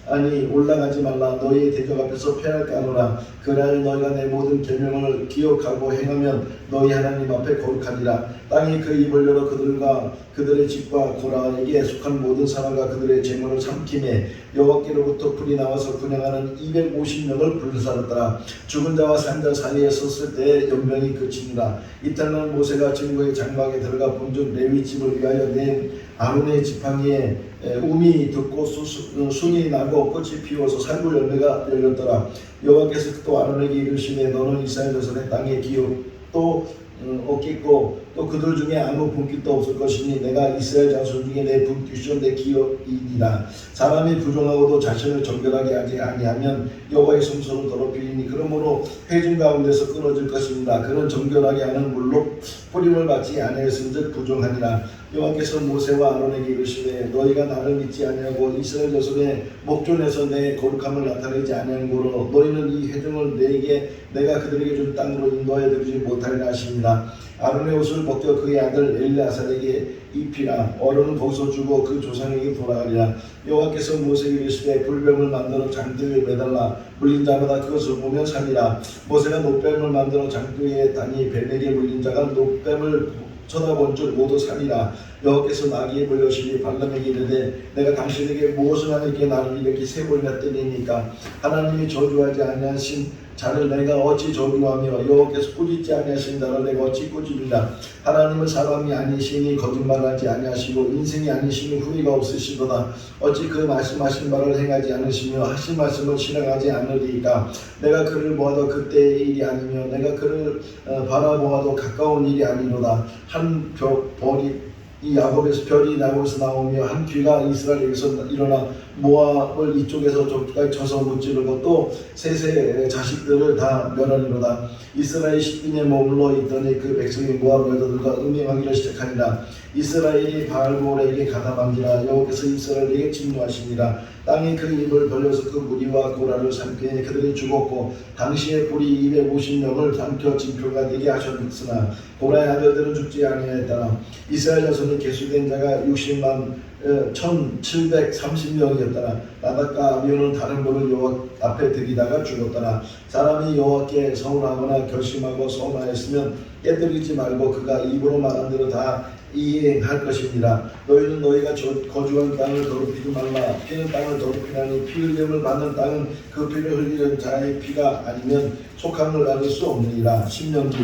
아니 올라가지 말라. 너희의 대적 앞에서 패할까 하노라. 그날 너희가 내 모든 계명을 기억하고 행하면 너희 하나님 앞에 거룩하리라. 땅이 그 입을 열어 그들과 그들의 집과 고라에게 속한 모든 사람과 그들의 재물을 삼키매 여호와께로부터 불이 나와서 분양하는 250명을 불살랐더라. 죽은 자와 산 자 사이에 섰을 때 연병이 그치니라. 이튿날 모세가 증거의 장막에 들어가 본즉 레위 집을 위하여 낸 아론의 지팡이에 움이 듣고 순이 나고 꽃이 피어서 살구 열매가 열렸더라. 여호와께서 또 아론에게 이르시되 너는 이스라엘 자손의 땅에 기업도 없겠고 또 그들 중에 아무 분깃도 없을 것이니 내가 이스라엘 자손 중에 내 분깃이 내 기업이니라. 사람이 부정하고도 자신을 정결하게 하지 아니하면 여호와의 성소를 더럽히니 그러므로 회중 가운데서 끊어질 것입니다. 그는 정결하게 하는 물로 뿌림을 받지 아니하였은즉 부정하니라. 여호와께서 모세와 아론에게 이르시되 너희가 나를 믿지 아니하고 이스라엘 자손의 목전에서 내 거룩함을 나타내지 아니하므로 너희는 이 회중을 내가 그들에게 준 땅으로 인도하여 드리지 못하리라 하시니라. 아론의 옷을 벗겨 그의 아들 엘르아살에게 입히라. 어른은 거기서 주고 그 조상에게 돌아가리라. 여호와께서 모세에게 이르시되 불뱀을 만들어 장대에 매달라. 물린 자마다 그것을 보며 살리라. 모세가 노뱀을 만들어 장대에 다니 뱀에게 물린 자가 노뱀을 쳐다본 줄 모두 살리라. 여호와께서 나귀의 물려시니 발람에게 이르되 내가 당신에게 무엇을 하니까 나를 이렇게 세 번이나 때리니까 하나님이 저주하지 아니하신 자를 내가 어찌 저주하며 여호와께서 꾸짖지 아니하신 자를 내가 어찌 꾸짖느냐. 하나님은 사람이 아니시니 거짓말하지 아니하시고 인생이 아니시니 후회가 없으시도다. 어찌 그 말씀하신 바를 행하지 않으시며 하신 말씀을 실행하지 않으리까. 내가 그를 보아도 그때의 일이 아니며 내가 그를 바라보아도 가까운 일이 아니로다. 한 벌이 이 야곱에서 별이 야곱에서 나오며 한 귀가 이스라엘에서 일어나 모압을 이쪽에서 저쪽까지 쳐서 무찌르고 또 셋의 자식들을 다 멸하리로다. 이스라엘 10인에 머물러 있더니 그 백성이 모압 여자들과 음행하기를 시작하니라. 이스라엘이 바알볼에게 가담한지라. 여호와께서 이스라엘에게 진노하시니라. 땅이 그 입을 벌려서 그 무리와 고라를 삼키니 그들이 죽었고 당시에 불이 250명을 삼켜 징표가 되게 하셨으나 고라의 아들들은 죽지 아니하였더라. 이스라엘 자손이 계수된 자가 60만 1730명이었더라. 나답과 아비후는 다른 분을 여호와 앞에 들이다가 죽었더라. 사람이 여호와께 서운하거나 결심하고 서운하였으면 깨뜨리지 말고 그가 입으로 말한 대로 다 이행할 것입니다. 너희는 너희가 거주한 땅을 더럽히지 말라. 피는 땅을 더럽히나니 피 흘림을 받는 땅은 그 피를 흘리는 자의 피가 아니면 속함을 받을 수 없느니라. 신명기.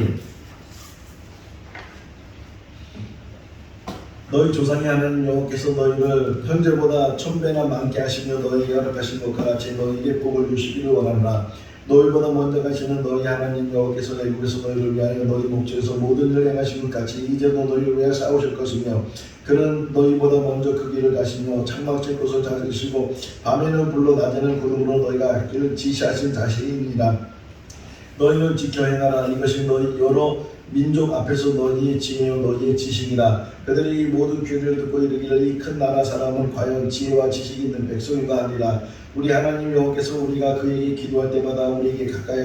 너희 조상이 하나님 여호와께서 너희를 현재보다 1000배나 많게 하시며 너희에게 허락하신 것과 같이 너희에게 복을 주시기를 원하노라. 너희보다 먼저 가시는 너희 하나님 여호와께서 애굽에서 너희를 위하여 너희 목전에서 모든 일을 행하신 것 같이 이제도 너희를 위하여 싸우실 것이며 그는 너희보다 먼저 그 길을 가시며 창막질 곳을 찾으시고 밤에는 불로 낮에는 구름으로 너희가 할 길을 지시하신 자신이니라. 너희는 지켜 행하라. 이것이 너희 여러 민족 앞에서 너희의 지혜요 너희의 지식이라. 그들이 이 모든 규례를 듣고 이르기를 이 큰 나라 사람은 과연 지혜와 지식이 있는 백성인가 하니라. 우리 하나님 여호와께서 우리가 그에게 기도할 때마다 우리에게 가까이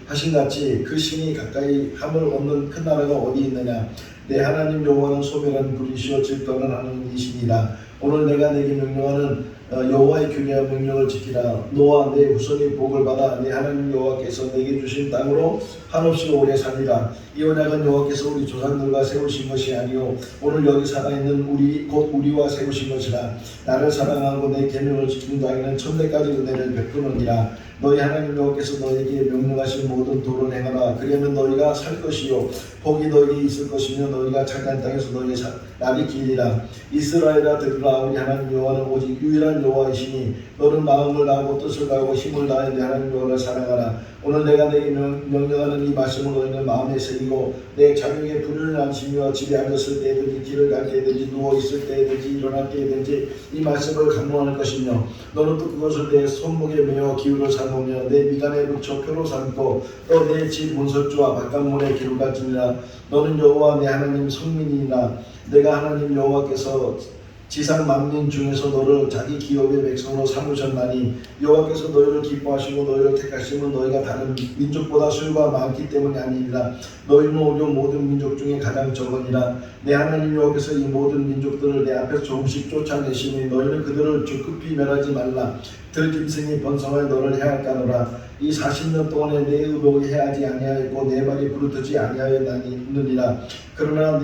하신 같이 그 신이 가까이 함을 얻는 큰 나라가 어디 있느냐. 내 하나님 여호와는 소멸한 분이시여 질투하는 하나님이시니라. 오늘 내가 내게 명령하는 여호와의 규례와 명령을 지키라. 너와 내 후손이 복을 받아 내 하나님 여호와께서 내게 주신 땅으로 한없이 오래 살리라. 이 언약은 여호와께서 우리 조상들과 세우신 것이 아니요 오늘 여기 살아있는 우리 곧 우리와 세우신 것이라. 나를 사랑하고 내 계명을 지키는 자에게는 천대까지 은혜를 베푸느니라. 너희 하나님 여호와께서 너희에게 명령하신 모든 도를 행하라. 그러면 너희가 살 것이요 복이 너희에게 있을 것이며 너희가 착한 땅에서 너희의 날이 길리라. 이스라엘아 들으라. 우리 하나님 여호와는 오직 유일한 여호와이시니 너는 마음을 다하고 뜻을 다하고 힘을 다해 내 하나님 여호와를 사랑하라. 오늘 내가 내게 명령하는 이 말씀을 너희는 마음에 새기고 내 자녀에게 불을 안시며 집에 앉았을 때든지 길을 갈 때든지 누워있을 때든지 일어날 때든지 이 말씀을 강론할 것이며 너는 또 그것을 내 손목에 메어 기울여 삼으며 내 미간에 붙여 표로 삼고 또 내 집 문설주와 바깥문에 기록할지니라. 너는 여호와 내 하나님 성민이니라. 내가 하나님 여호와께서 지상 만민 중에서 너를 자기 기업의 백성으로 삼으셨나니 여호와께서 너희를 기뻐하시고 너희를 택하심은 너희가 다른 민족보다 수요가 많기 때문이 아니니라. 너희는 오히려 모든 민족 중에 가장 적으니라. 내 하나님 여호와께서 이 모든 민족들을 내 앞에서 조금씩 쫓아내시니 너희는 그들을 급히 멸하지 말라. 들짐승이 번성하여 너를 해할까노라. 이 40년 동안에 내 의복이 해하지 아니하였고 내 말이 부르트지 아니하였느니라. 그러나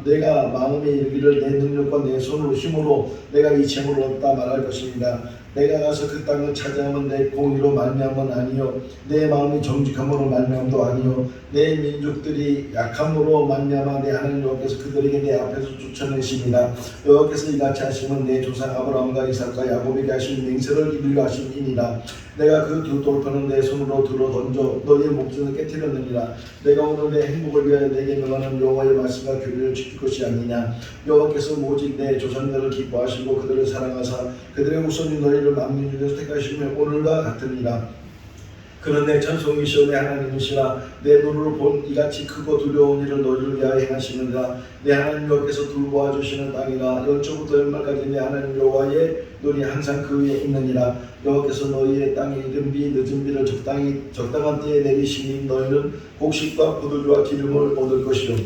내가 마음에 이르기를 내 능력과 내 손으로 힘으로 내가 이 재물을 얻다 말할 것입니다. 내가 가서 그 땅을 차지하면 내 공의로 말미암은 아니요 내 마음이 정직함으로 말미암도 아니요 내 민족들이 약함으로 말미암아 내 하나님 여호와께서 그들에게 내 앞에서 쫓아내시니라. 여호와께서 이같이 하시면 내 조상 아브라함과 이삭과 야곱에게 하신 맹세를 이루려 하심이니라. 내가 그 두 돌판을 내 손으로 들어 던져 너희의 목전을 깨뜨렸느니라. 내가 오늘 내 행복을 위하여 내게 명하는 여호와의 말씀과 규례를 지킬 것이 아니냐. 여호와께서 오직 내 조상들을 기뻐하시고 그들을 사랑하사 그들의 후손이 너희를 만민 중에서 택하시며 오늘과 같으니라. 그는 내 찬송이시오 내 하나님이시라. 내 눈으로 본 이같이 크고 두려운 일을 너희를 위하여 행하시느니라. 내 하나님 여호와께서 돌보아 주시는 땅이라. 연초부터 연말까지 내 하나님 여호와의 눈이 항상 그 위에 있느니라. 여호와께서 너희의 땅에 이른 비 늦은 비를 적당한 때에 내리시니 너희는 곡식과 포도주와 기름을 얻을 것이요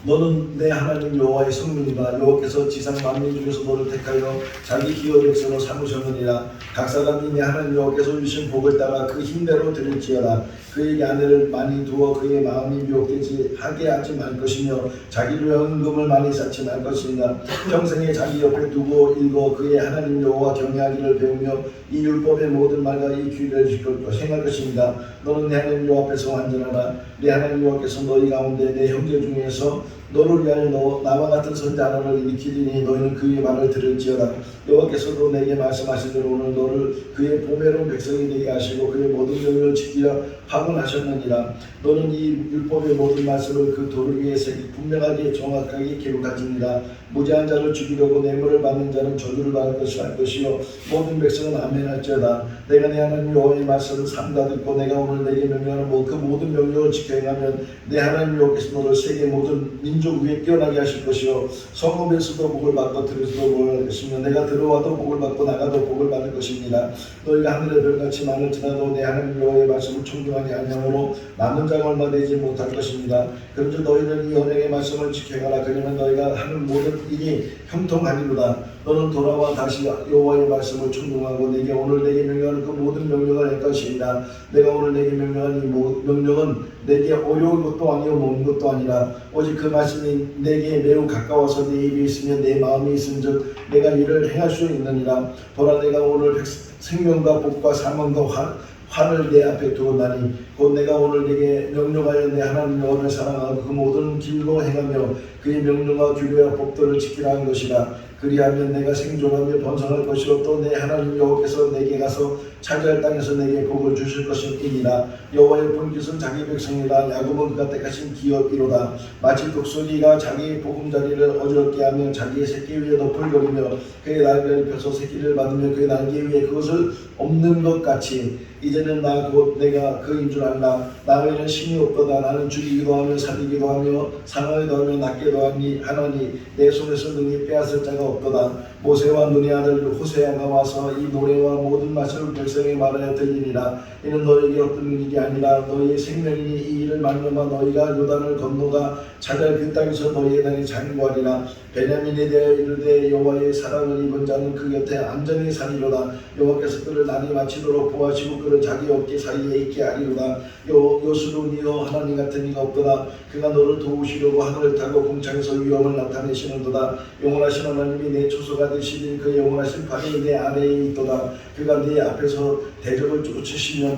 너는 내 하나님 여호와의 성민이라. 여호와께서 지상 만민 중에서 너를 택하여 자기 기업 백성으로 삼으셨느니라. 각 사람이 내 하나님 여호와께서 주신 복을 따라 그 힘대로 드릴지어다. 그에게 아내를 많이 두어 그의 마음이 미혹되지 하게 하지 말 것이며 자기를 위하여 은금을 많이 쌓지 말 것이니라. 평생에 자기 옆에 두고 읽어 그의 하나님 여호와 경외하기를 배우며 이 율법의 모든 말과 이 규례를 행할 것입니다. 너는 내 하나님 여호와 앞에서 완전하라. 내 하나님 여호와께서 너희 가운데 내 형제 중에서 너를 위하여 나와 같은 선지 하나를 일으키리니 너희는 그의 말을 들을지어다. 여호와께서도 내게 말씀하시기를 오늘 너를 그의 보배로운 백성이 되게 하시고 그의 모든 명령을 지키려 하곤하셨느니라. 너는 이 율법의 모든 말씀을 그 돌을 위에 새기 분명하게 정확하게 기록하지니라. 무죄한 자를 죽이려고 뇌물을 받는 자는 저주를 받을 것이요 모든 백성은 아멘할지어다. 내가 내 하나님 여호와의 말씀을 삼가 듣고 내가 오늘 내게 명령하는 그 모든 명령을 지켜 행하면 내 하나님 여호와께서 너를 세계 모든 민족 위에 뛰어나게 하실 것이요 성읍에서도 복을 받고 들에서도 복을 받을 것이며 내가 들어와도 복을 받고 나가도 복을 받을 것입니다. 너희가 하늘의 별같이 많을지라도 내 하나님 여호와의 말씀을 청중하지 아니하므로 남는 자가 얼마 되지 못할 것입니다. 그런즉 너희는 이 언약의 말씀을 지켜 행하라. 그러면 너희가 하는 모든 일이 형통하리로다. 너는 돌아와 다시 여호와의 말씀을 청중하고 내게 오늘 내게 명령하는 그 모든 명령을 할 것이니라. 내가 오늘 내게 명령하는 이 명령은 내게 어려운 것도 아니요 먼 것도 아니라 오직 그 말씀이 내게 매우 가까워서 내 입에 있으며 내 마음에 있은즉 내가 이를 행할 수 있느니라. 보라 내가 오늘 생명과 복과 사망과 환을 내 앞에 두었나니 곧 내가 오늘 내게 명령하여 내 하나님 여호와를 사랑하고 그 모든 길로 행하며 그의 명령과 규례와 법도를 지키라 한 것이라. 그리하면 내가 생존하며 번성할 것이요 또 내 하나님 여호와께서 내게 가서 차지할 땅에서 내게 복을 주실 것이니라. 여호와의 본깃은 자기 백성이라. 야곱은 그가 택하신 기업이로다. 마치 독수리가 자기의 보금자리를 어지럽게 하며 자기의 새끼 위에 너풀거리며 그의 날개를 펴서 새끼를 받으며 그의 날개 위에 그것을 엎는 것 같이 이제는 나 곧 내가 그인 줄 알라. 나 외에는 신이 없도다. 나는 죽이기도 하며 살리기도 하며 상하기도 하며 낫기도 하나니 내 손에서 능히 빼앗을 자가 없도다. 모세와 눈의 아들 호세아가 와서 이 노래와 모든 말씀을 백성의 말하여 들리니라. 이는 너에게 어떤 일이 아니라 너희의 생명이니 이 일을 말미암아 너희가 요단을 건너가 찾아 그 땅에서 너희의 땅에 장구하리라. 베냐민에 대하여 이르되 여호와의 사랑을 입은 자는 그 곁에 안전히 사리로다. 여호와께서 그를 날이 마치도록 보하시고 그를 자기 어깨 사이에 있게 하리로다. 요수론이여 하나님 같은 이가 없도다. 그가 너를 도우시려고 하늘을 타고 궁창에서 위엄을 나타내시는도다. 영원하신 하나님이 내 초소가 되시니 그 영원하신 팔이 내 아래에 있도다. 그가 네 앞에서 대적을 쫓으시며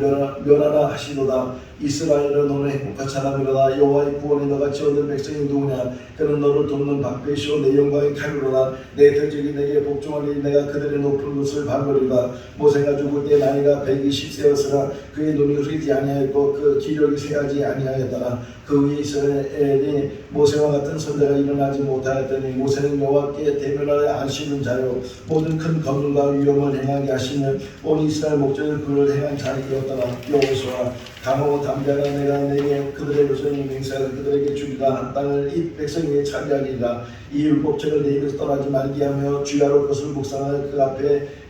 멸하라 하시도다. 이스라엘은 너는 행복한 사람이로다. 여호와의 구원에 너같이 얻은 백성이 누구냐. 그는 너를 돕는 방패시오 내 영광의 칼이로다. 내 대적이 내게 복종하니 내가 그들의 높은 곳을 밟으리다. 모세가 죽을 때 나이가 120세였으나 그의 눈이 흐리지 아니하였고 그 기력이 쇠하지 아니하였더라. 그 위에 이스라엘이 모세와 같은 선자가 일어나지 못하였더니 모세는 여호와께 대면하여 안시는 자요 모든 큰 건물과 위엄을 행하게 하시며 온 이스라엘 목적을 그를 행한 자이었더라. 여호수아 강하고 담대하라. 내가 내게 그들의 조상이 맹세하여 그들에게 주리라. 한 땅을 이 백성에게 차지하리라. 이 율법책을 내 입에서 떠나지 말게 하며 주야로 것을 묵상하여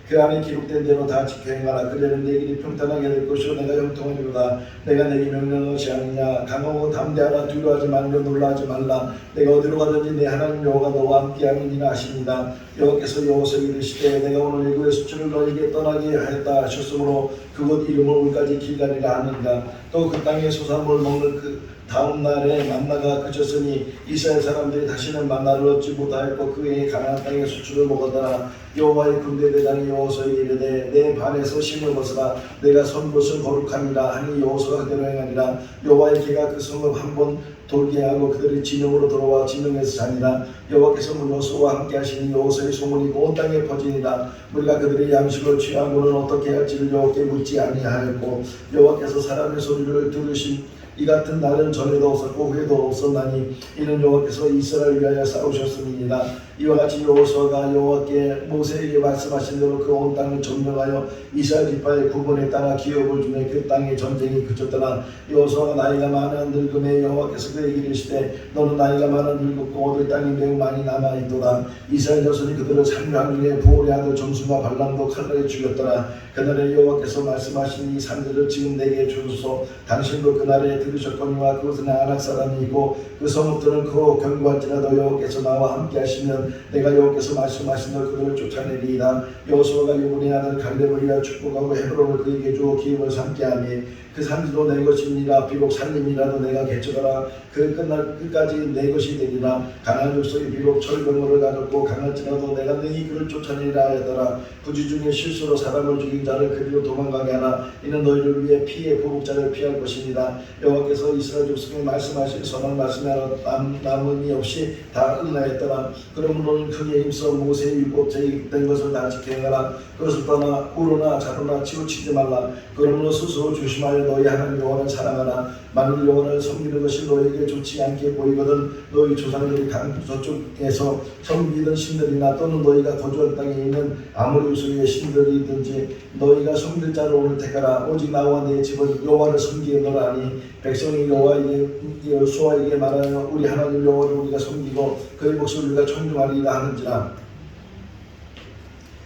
그 안에 기록된 대로 다 지켜 행하라. 그래는 내 길이 평탄하게 될 것이요 내가 형통하리로다. 내가 내게 명령한 것이 아니냐. 강하고 담대하라. 두려워하지 말며 놀라지 말라. 내가 어디로 가든지 내 하나님 여호와가 너와 함께함이니라 하십니다. 여호와께서 여호수아에게 이르시되 내가 오늘 애굽의 수출을 너에게 떠나게 하였다 하셨으므로 그곳 이름을 오늘까지 길갈이라 하느니라. 또 그 땅에 소산물 먹는 그 다음 날에 만나가 그쳤으니 이스라엘 사람들이 다시는 만나를 얻지 못하였고 그의 가나안 땅의 수출을 먹었더라. 여호와의 군대 대장이 여호수아에게 이르되 내 발에서 심을 벗으라. 내가 선 곳은 거룩하니라 하니 여호수아가 그대로 행하니라. 여호와의 개가 그 성을 한번 돌게 하고 그들이 진영으로 돌아와 진영에서 자니라. 여호와께서 여호수아와 함께 하시니 여호수아의 소문이 온 땅에 퍼지니라. 우리가 그들의 양식을 취하고는 어떻게 할지를 여호와께 묻지 아니하였고 여호와께서 사람의 소리를 들으신 이 같은 날은 전에도 없었고 후에도 없었나니 이는 여호와께서 이스라엘을 위하여 싸우셨음이니라. 이와 같이 여호수아가 여호와께 모세에게 말씀하신 대로 그 온 땅을 점령하여 이스라엘 지파의 구분에 따라 기업을 주며 그 땅의 전쟁이 그쳤더라. 여호수아가 나이가 많아 늙음에 여호와께서 그에게 이르시되 너는 나이가 많아 늙었고 얻을 땅이 매우 많이 남아있도다. 이스라엘 자손이 그들을 살려한 중에 부올의 아들 점수가 발람도 칼날에 죽였더라. 그날에 여호와께서 말씀하신 이 산들을 지금 내게 주소서. 당신도 그날에 들으셨거니와 그것은 아낙 사람이고 그 성읍들은 크고 견고할지라도 여호와께서 나와 함께 하시면 내가 여호와께서 말씀하신 대로 그들을 쫓아내리이다. 여호수아가 요분의 아들 갈렙을 위하여 축복하고 헤브론을 그에게 주어 기업을 삼게 하니 그 산지도 내 것이니라. 비록 산림이라도 내가 개척하라. 그 끝날 끝까지 내 것이 되리라. 가나안 족속이 비록 철병거를 가졌고 강할지라도 내가 능히 그를 쫓아내리라 하였더라. 부지 중에 실수로 사람을 죽인 자를 그리로 도망가게 하나 이는 너희를 위해 피해 보복자를 피할 것이니라. 여호와께서 이스라엘 족속에 말씀하신 선한 말씀하러 남음이 없이 다 응하였더라. 그러므로 크게 힘써 모세의 율법책이 된 것을 다 지켜 행하라. 그것을 떠나 우로나 자로나 치우치지 말라. 그러므로 스스로 조심하여 너희 하나님 여호와를 사랑하라. 만일 여호와를 섬기는 것이 너희에게 좋지 않게 보이거든 너희 조상들이 강 저쪽에서 섬기던 신들이나 또는 너희가 거주한 땅에 있는 아무리 유수의 신들이든지 너희가 섬길 자를 오늘 택하라. 오직 나와 내 집은 여호와를 섬기노라 하니 백성이 여호수아에게 말하여 우리 하나님 여호와를 우리가 섬기고 그의 몫을 우리가 청중하리라 하는지라.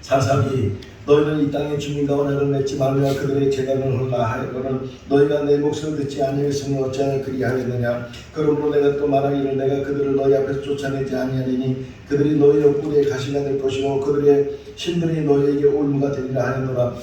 사사기 너희는 이 땅의 주민과 언약을 맺지 말며 그들의 재단을 헐라 하였거늘 너희가 내 목소리를 듣지 아니하였으니 어찌하여 그리하였느냐. 그러므로 내가 또 말하기를 내가 그들을 너희 앞에서 쫓아내지 아니하리니 그들이 너희 옆구리에 가시가 될 것이요 그들의 신들이 너희에게 올무가 되리라 하였노라.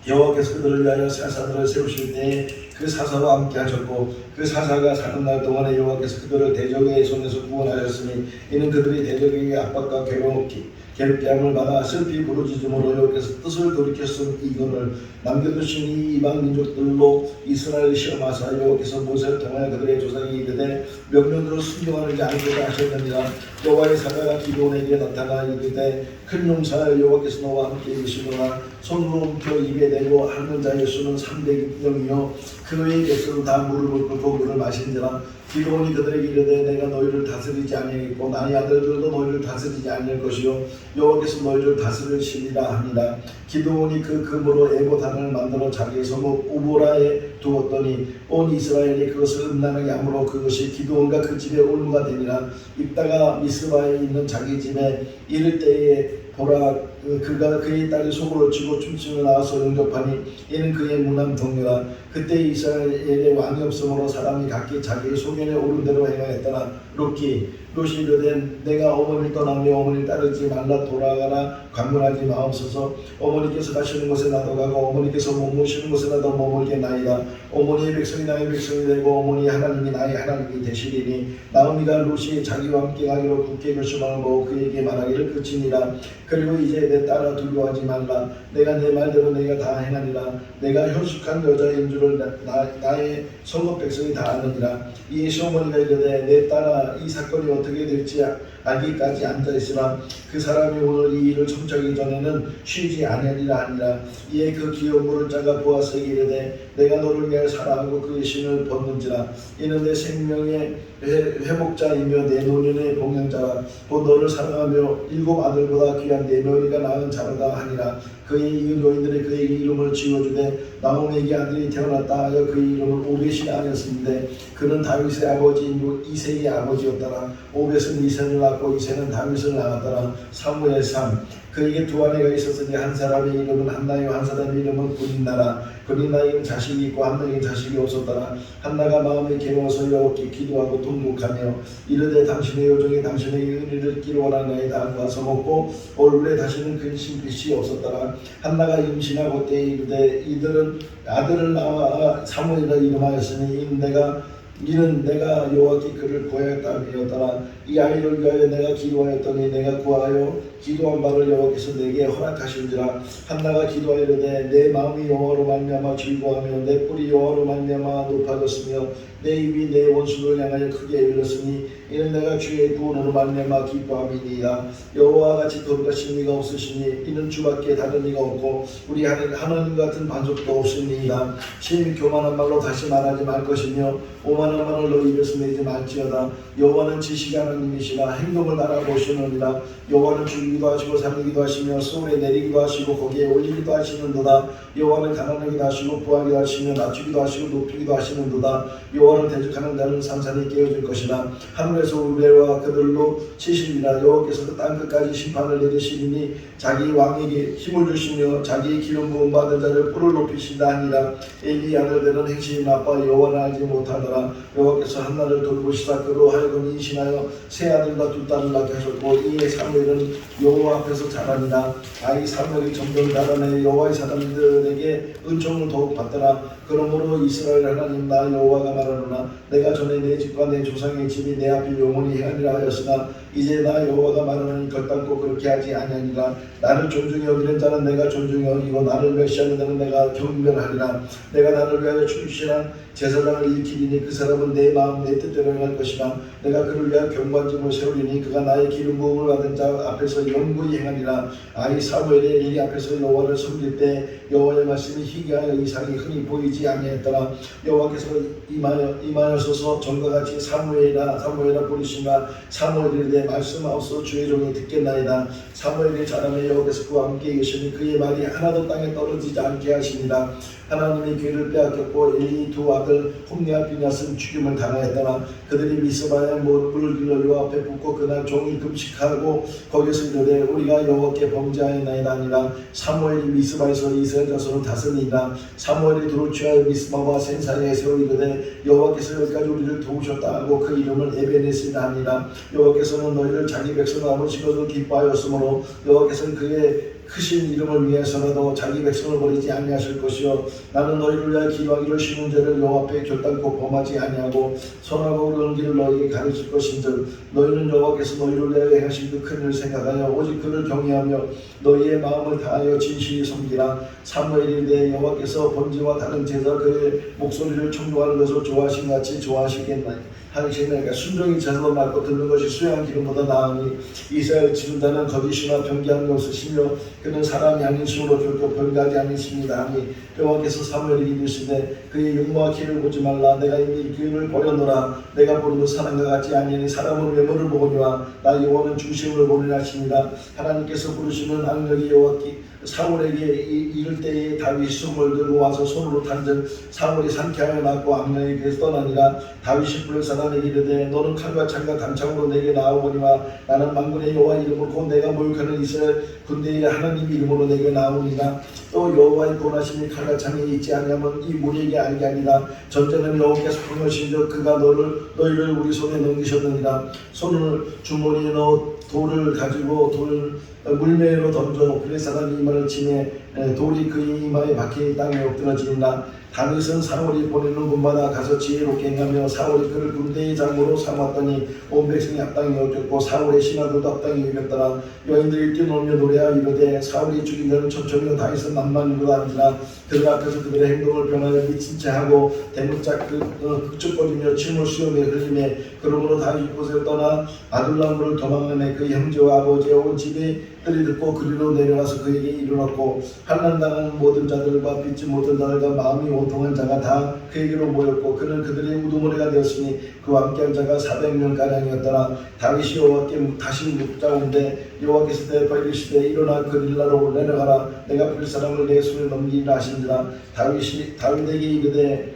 여호와께서 그들을 위하여 사사들을 세우실 때에 그 사사와 함께 하셨고 그 사사가 사는 날 동안에 여호와께서 그들을 대적의 손에서 구원하셨으니 이는 그들이 대적에게 압박과 괴롭게 함을 받아 슬피 부르짖음으로 여호와께서 뜻을 돌이켰음 이거를 남겨두신 이 이방 민족들로 이스라엘을 시험하사 여호와께서 모세를 통하여 그들의 조상이 이르되 명령대로 순종하는지 아니고자 하셨느니라. 여호와의 사자가 기드온에게 나타나 이르되 큰 용사여 여호와께서 너와 함께 계시노라. 손으로 움켜 입에 대고 핥는 자의 수는 300명이요 그 외의 백성은 다 무릎을 꿇고 물을 마신지라. 기드온이 그들에게 이르되 내가 너희를 다스리지 아니하겠고 나의 아들들도 너희를 다스리지 아니할 것이요 여호와께서 너희를 다스리시리라 하니라. 기드온이 그 금으로 에봇단을 만들어 자기의 성읍 우보라에 두었더니 온 이스라엘이 그것을 음란하게 함으로 그것이 기드온과 그 집의 올무가 되니라. 입다가 미스바에 있는 자기 집에 이를 때에 보라 그가 그의 딸이 속을 얹히고 춤추며 나와서 영접하니 이는 그의 무남 동료라. 그때 이스라엘의 왕이 없으므로 사람이 각기 자기의 소견에 오른 대로 행하였더라. 롯이 이르되 내가 어머니를 떠나며 어머니를 따르지 말라. 돌아가라. 강문하지 마옵소서. 어머니께서 가시는 곳에 나도 가고 어머니께서 머무시는 곳에 나도 머물겠나이다. 어머니의 백성이 나의 백성이 되고 어머니의 하나님이 나의 하나님이 되시리니. 나오미가 롯이 자기와 함께 가기로 굳게 결심하고 뭐 그에게 말하기를 그치니라. 그리고 이제 내 딸아 두려워하지 말라. 내가 내 말대로 내가 다 행하니라. 내가 현숙한 여자인 줄을 나의 성읍 백성이 다 아느니라. 이에 시어머니가 이르되 내 딸아 이 사건이 어떻게 될지 알기까지 앉아있으라. 그 사람이 오늘 이 일을 청취하기 전에는 쉬지 아니하리라 하니라. 이에 그 귀여운 물을 짜가 보아스에게 이르되 내가 너를 위하여 사랑하고 그의 신을 벗는지라. 이는 내 생명의 회복자이며 내 노년의 봉양자라. 곧 너를 사랑하며 7 아들보다 귀한 내 며느리가 낳은 자로다 하니라. 그의 이웃 노인들이 그에게 이름을 지어주되 나오미에게 아들이 태어났다 하여 그의 이름을 오벳이 아니었음인데 그는 다윗의 아버지이고 이새의 아버지였더라. 오벳은 이새를 낳고 이새는 다윗을 낳았더라. 사무엘 3. 그에게 두 아내가 있었으니 한 사람의 이름은 한나요 한 사람의 이름은 분인나라. 분인나에게는 자식이 있고 한나에게는 자식이 없었더라. 한나가 마음에 괴로워서 여호와께 기도하고 통곡하며 이르되 당신의 요정이 당신에게 은혜를 얻기를 원하나이다. 와서 먹고 얼굴에 다시는 근심빛이 없었더라. 한나가 임신하고 때에 이르되 이들은 아들을 낳아 사무엘이라 이름하였으니 이는 내가 여호와께 그를 구하였다니었더라. 이 아이를 위하여 내가 기도하였더니 내가 구하여 기도한 바를 여호와께서 내게 허락하신지라. 한나가 기도하이르되 내 마음이 여호와로 말미암아 즐거워하며 내 뿔이 여호와로 말미암아 높아졌으며 내 입이 내 원수를 향하여 크게 열렸으니 이는 내가 주의 구원으로 말미암아 기뻐함이니이다. 여호와와 같이 거룩하신 이가 없으시니 이는 주밖에 다른 이가 없고 우리 하나님 같은 반석도 없으니이다. 심히 교만한 말로 다시 말하지 말 것이며 오만한 말을 너희 입에서 내지 말지어다. 여호와는 지식의 하나님이시라. 행동을 알아보시느니라. 여호와는 죽이기도 하시고 살리기도 하시며 소울에 내리기도 하시고 거기에 올리기도 하시는도다. 여호와는 가난하기도 하시고 부하기도 하시며 낮추기도 하시고 높이기도 하시는도다. 여호와를 대적하는 자는 산산이 깨어질 것이라. 하늘에서 우레와 그들로 치시리라. 여호와께서 그 땅 끝까지 심판을 내리시리니 자기 왕에게 힘을 주시며 자기의 기름 부음 받은 자를 뿔을 높이신다 하니라. 엘리 아들들은 행실이 나빠 여호와를 알지 못하더라. 여호와께서 한나를 돌보시다 그로 하여금 임신하여 세 아들과 2 딸을 낳게 하셨고 이에 사무엘은 여호와 앞에서 자라니라. 아이 사무엘이 점점 자라매 여호와의 사람들에게 은총을 더욱 받더라. 그러므로 이스라엘 하나님 나 여호와가 말하노라. 내가 전에 내 집과 내 조상의 집이 내 앞에 영원히 행하리라 하였으나 이제 나 여호와가 말하노니 결단코 그렇게 하지 아니하니라. 나를 존중히 여기는 자는 내가 존중히 여기고 나를 멸시하는 자는 내가 경멸하리라. 내가 나를 위하여 충실한 제사장을 일으키리니 그 사람은 내 마음 내 뜻대로 행할 것이나 내가 그를 위하여 경관짐을 세우리니 그가 나의 기름 부음을 받은 자 앞에서 영구히 행하리라. 아이 사무엘이 엘리 앞에서 여호와를 섬길 때 여호와의 말씀이 희귀하여 이상이 흔히 보이지 아니했더라. 여호와께서 임하여서서 전과 같이 사무엘아 부르시나 사무엘이 이르되 말씀하옵소서 주의 종이 듣겠나이다. 사무엘이 자라매 여호와께서 그와 함께 계시니 그의 말이 하나도 땅에 떨어지지 않게 하시니라. 하나님의 귀를 빼앗겼고 엘리 2 아들 홈리와 비냐스는 죽임을 당하였더라. 그들이 미스바에 물을 길러 여호와 앞에 붓고 그날 종일 금식하고 거기서 이르되 우리가 여호와께 범죄하였나이다 하니라. 사무엘이 미스바에서 이스라엘 자손을 다스리니라. 사무엘이 돌을 취하여 미스바와 센 사이에 세워 이르되 여호와께서 여기까지 우리를 도우셨다 하고 그 이름을 에베네스라 하니라. 여호와께서는 너희를 자기 백성을 아버지로도 기뻐하였으므로 여호와께서는 그의 크신 이름을 위해서라도 자기 백성을 버리지 아니하실 것이요 나는 너희를 위하여 기도하기를 쉬운 죄를 여호와 앞에 결단코 범하지 아니하고 선하고 그런 길을 너희에게 가르칠 것인즉 너희는 여호와께서 너희를 위하여 행하신 그 큰 일을 생각하여 오직 그를 경외하며 너희의 마음을 다하여 진실히 섬기라. 사무엘이 이르되 여호와께서 번제와 다른 제사 그의 목소리를 청종하는 것을 좋아하신 같이 좋아하시겠나니 하시니까 순종이 제사도 낫고 듣는 것이 수양한 기름보다 나으니 이스라엘 지존자는 거짓이나 변기하는 게 없으시며 그는 사람이 아닌 수로 결코 변가지 아니십니다 하니 여호와께서 사무엘에게 이르시되 그의 용모와 키를 보지 말라. 내가 이미 그를 버렸노라. 내가 보는 사람과 같지 아니하니 사람은 외모를 보거니와 나 여호와는 중심을 보느냐 하시니라. 하나님께서 부르시는 악력이 여호와께 사울에게 이를 때에 다윗이 손을 들고 와서 손으로 탄전 사울이 상쾌하여 낳고 악령에게서 떠나니라. 다윗이 부를 사람에게 이르되 너는 칼과 창과 단창으로 내게 나오거니와 나는 만군의 여호와 이름으로 내가 모욕하는 이스라엘 군대의 하나님 이름으로 내게 나오니라. 또 여호와의 권하심이 칼과 창에 있지 아니하면 이 무리에게 알게 아니라 전쟁은 여호와께서 행하신즉 그가 너희를 우리 손에 넘기셨느니라. 손을 주머니에 넣어 돌을 가지고 돌을 물매로 던져 그의 사람이 이마를 치매 돌이 그의 이마에 박혀 땅에 엎드러지니라. 다윗은 사울이 보내는 곳마다 가서 지혜롭게 행하며 사울이 그를 군대의 장로로 삼았더니 온 백성이 합당히 여겼고 사울의 신하들도 합당히 여겼더라. 여인들이 뛰놀며 노래하여 이르되 사울이 죽인 자는 천천히요 다윗은 만만히로 하니라. 그들 앞에서 그들의 행동을 변하여 미친 채 하고 대문짝 극적거리며 침을 수염에 흘리매 그러므로 다윗 곳에 떠나 아둘람으로 도망하매 그 형제와 아버지의 온 집이 들이 듣고 그리로 내려가서 그에게 이르렀고 환난당한 모든 자들과 빚진 모든 자들과 마음이 온통한 자가 다 그에게로 모였고 그는 그들의 우두머리가 되었으니 그와 함께한 자가 400명가량이었더라. 다윗이 여호와께 다시 묻자온데 여호와께서 대답하여 이르시되 일어나 그릴라로 내려가라. 내가 부릴 사람을 내 손에 넘기리라 하신지라. 다윗에게 이르되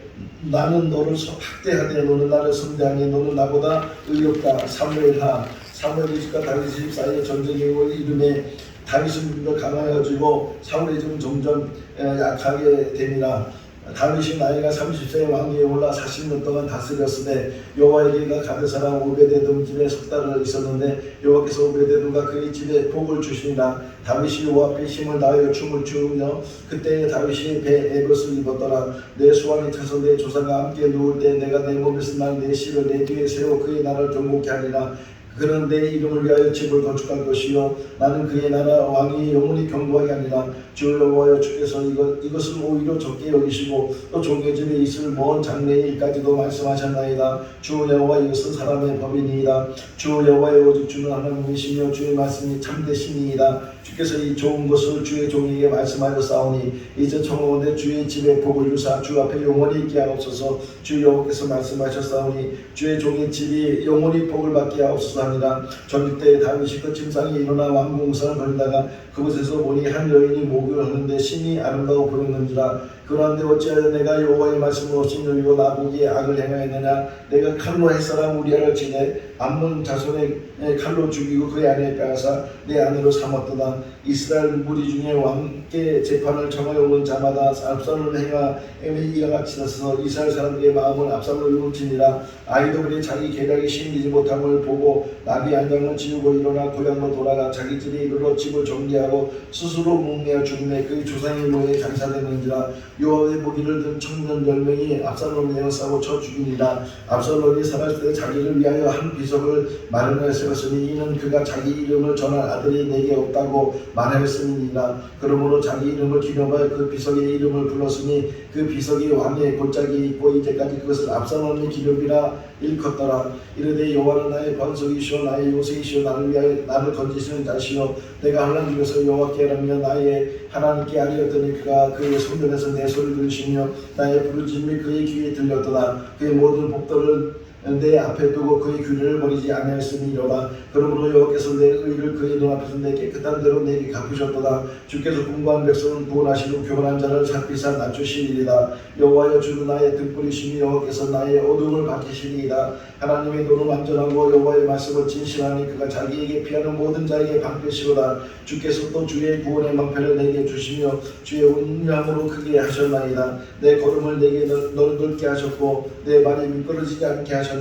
나는 너를 학대하되 너는 나를 선대하니 너는 나보다 의롭다. 사무엘이 집과 다윗의 집 사이에 전쟁이 이름에 다윗은 우리가 강하여지고 사울의 집은 점점 약하게 되니라. 다윗이 나이가 30세에 왕위에 올라 40년 동안 다스렸으되 여호와에게가 가드 사람 오베데돔 집에 석 달을 있었는데 여호와께서 오베데돔과 그의 집에 복을 주시니라. 다윗이 여호와 앞에 힘을 다하여 춤을 추며 그때에 다윗이 배 에봇을 입었더라. 내 수완이 차서 내 조상과 함께 누울 때 내가 내 몸에서 난 내 씨를 내 뒤에 세워 그의 나라를 경고케 하리라. 그는 내 이름을 위하여 집을 건축할 것이요 나는 그의 나라 왕이 영원히 경고하게 아니라. 주 여호와여 주께서 이것을 오히려 적게 여기시고 또 종의 집에 있을 먼 장래의 일까지도 말씀하셨나이다. 주 여호와 이것은 사람의 법이니이다. 주 여호와여 오직 주는 하나님이시며 주의 말씀이 참되시니이다. 주께서 이 좋은 것을 주의 종에게 말씀하셨사오니 이제 청하건대 주의 집에 복을 주사 주 앞에 영원히 있게 하옵소서. 주 여호와께서 말씀하셨사오니 주의 종의 집이 영원히 복을 받게 하옵소서 하니라. 전직 때에 다윗이 그 침상에 일어나 왕궁상을 걸다가 그곳에서 보니 한 여인이 목욕을 하는데 심히 아름다워 보였는지라. 그러한데 어찌하여 내가 여호와의 말씀을 없인 여이고 나보기에 악을 행하였느냐. 내가 칼로 햇사람 우리아를 치되 암몬 자손의 칼로 죽이고 그의 아내에 빼앗아 내 아내로 삼았도다. 이스라엘 무리 중에 왕께 재판을 청하여 오는 자마다 압살롬을 행함에 이와 같이 나서서 이스라엘 사람들의 마음을 압살롬을 훔치니라. 아이도들이 자기 계략이 심기지 못함을 보고 나비 한 장을 지우고 일어나 고향으로 돌아가 자기 집에 이르러 집을 정리하고 스스로 목매어 죽음에 그의 조상의 묘에 장사되는지라. 여호와의 무기를 든 청년 10명이 압살롬을 에워싸고 쳐 죽이니라. 압살롬이 살았을 때 자기를 위하여 한 비석을 마련하여 세웠으니 이는 그가 자기 이름을 전할 아들이 내게 없다고 말하였음이니라. 그러므로 자기 이름을 기념하여 그 비석의 이름을 불렀으니 그 비석이 왕의 골짜기에 있고 이제까지 그것을 압살롬의 기념이라 일컫더라. 이르되 여호와는 나의 반석이시오 나의 요새이시오 나를 위하여 나를 건지시는 자시오 내가 환난 중에서 여호와께 하라며 나의 하나님께 아뢰었더니 그가 그의 성전에서 내 소리를 들으시며 나의 부르짖음이 그의 귀에 들렸도다. 그의 모든 복들을 내 앞에 두고 그의 규례를 버리지 아니하였음이로다. 그러므로 여호와께서 내 의를 그의 눈앞에서 내 깨끗한 대로 내게 갚으셨도다. 주께서 공부한 백성은 구원하시고 교만한 자를 살피사 낮추시리이다. 여호와여 주는 나의 등불이시니 여호와께서 나의 어둠을 밝히시리이다. 하나님의 눈은 완전하고 여호와의 말씀은 진실하니 그가 자기에게 피하는 모든 자에게 방패시로다. 주께서 또 주의 구원의 방패를 내게 주시며 주의 운명으로 크게 하셨나이다. 내 걸음을 내게 넓게 하셨고 내 발이 미끄러지지 않게 하셨나이다.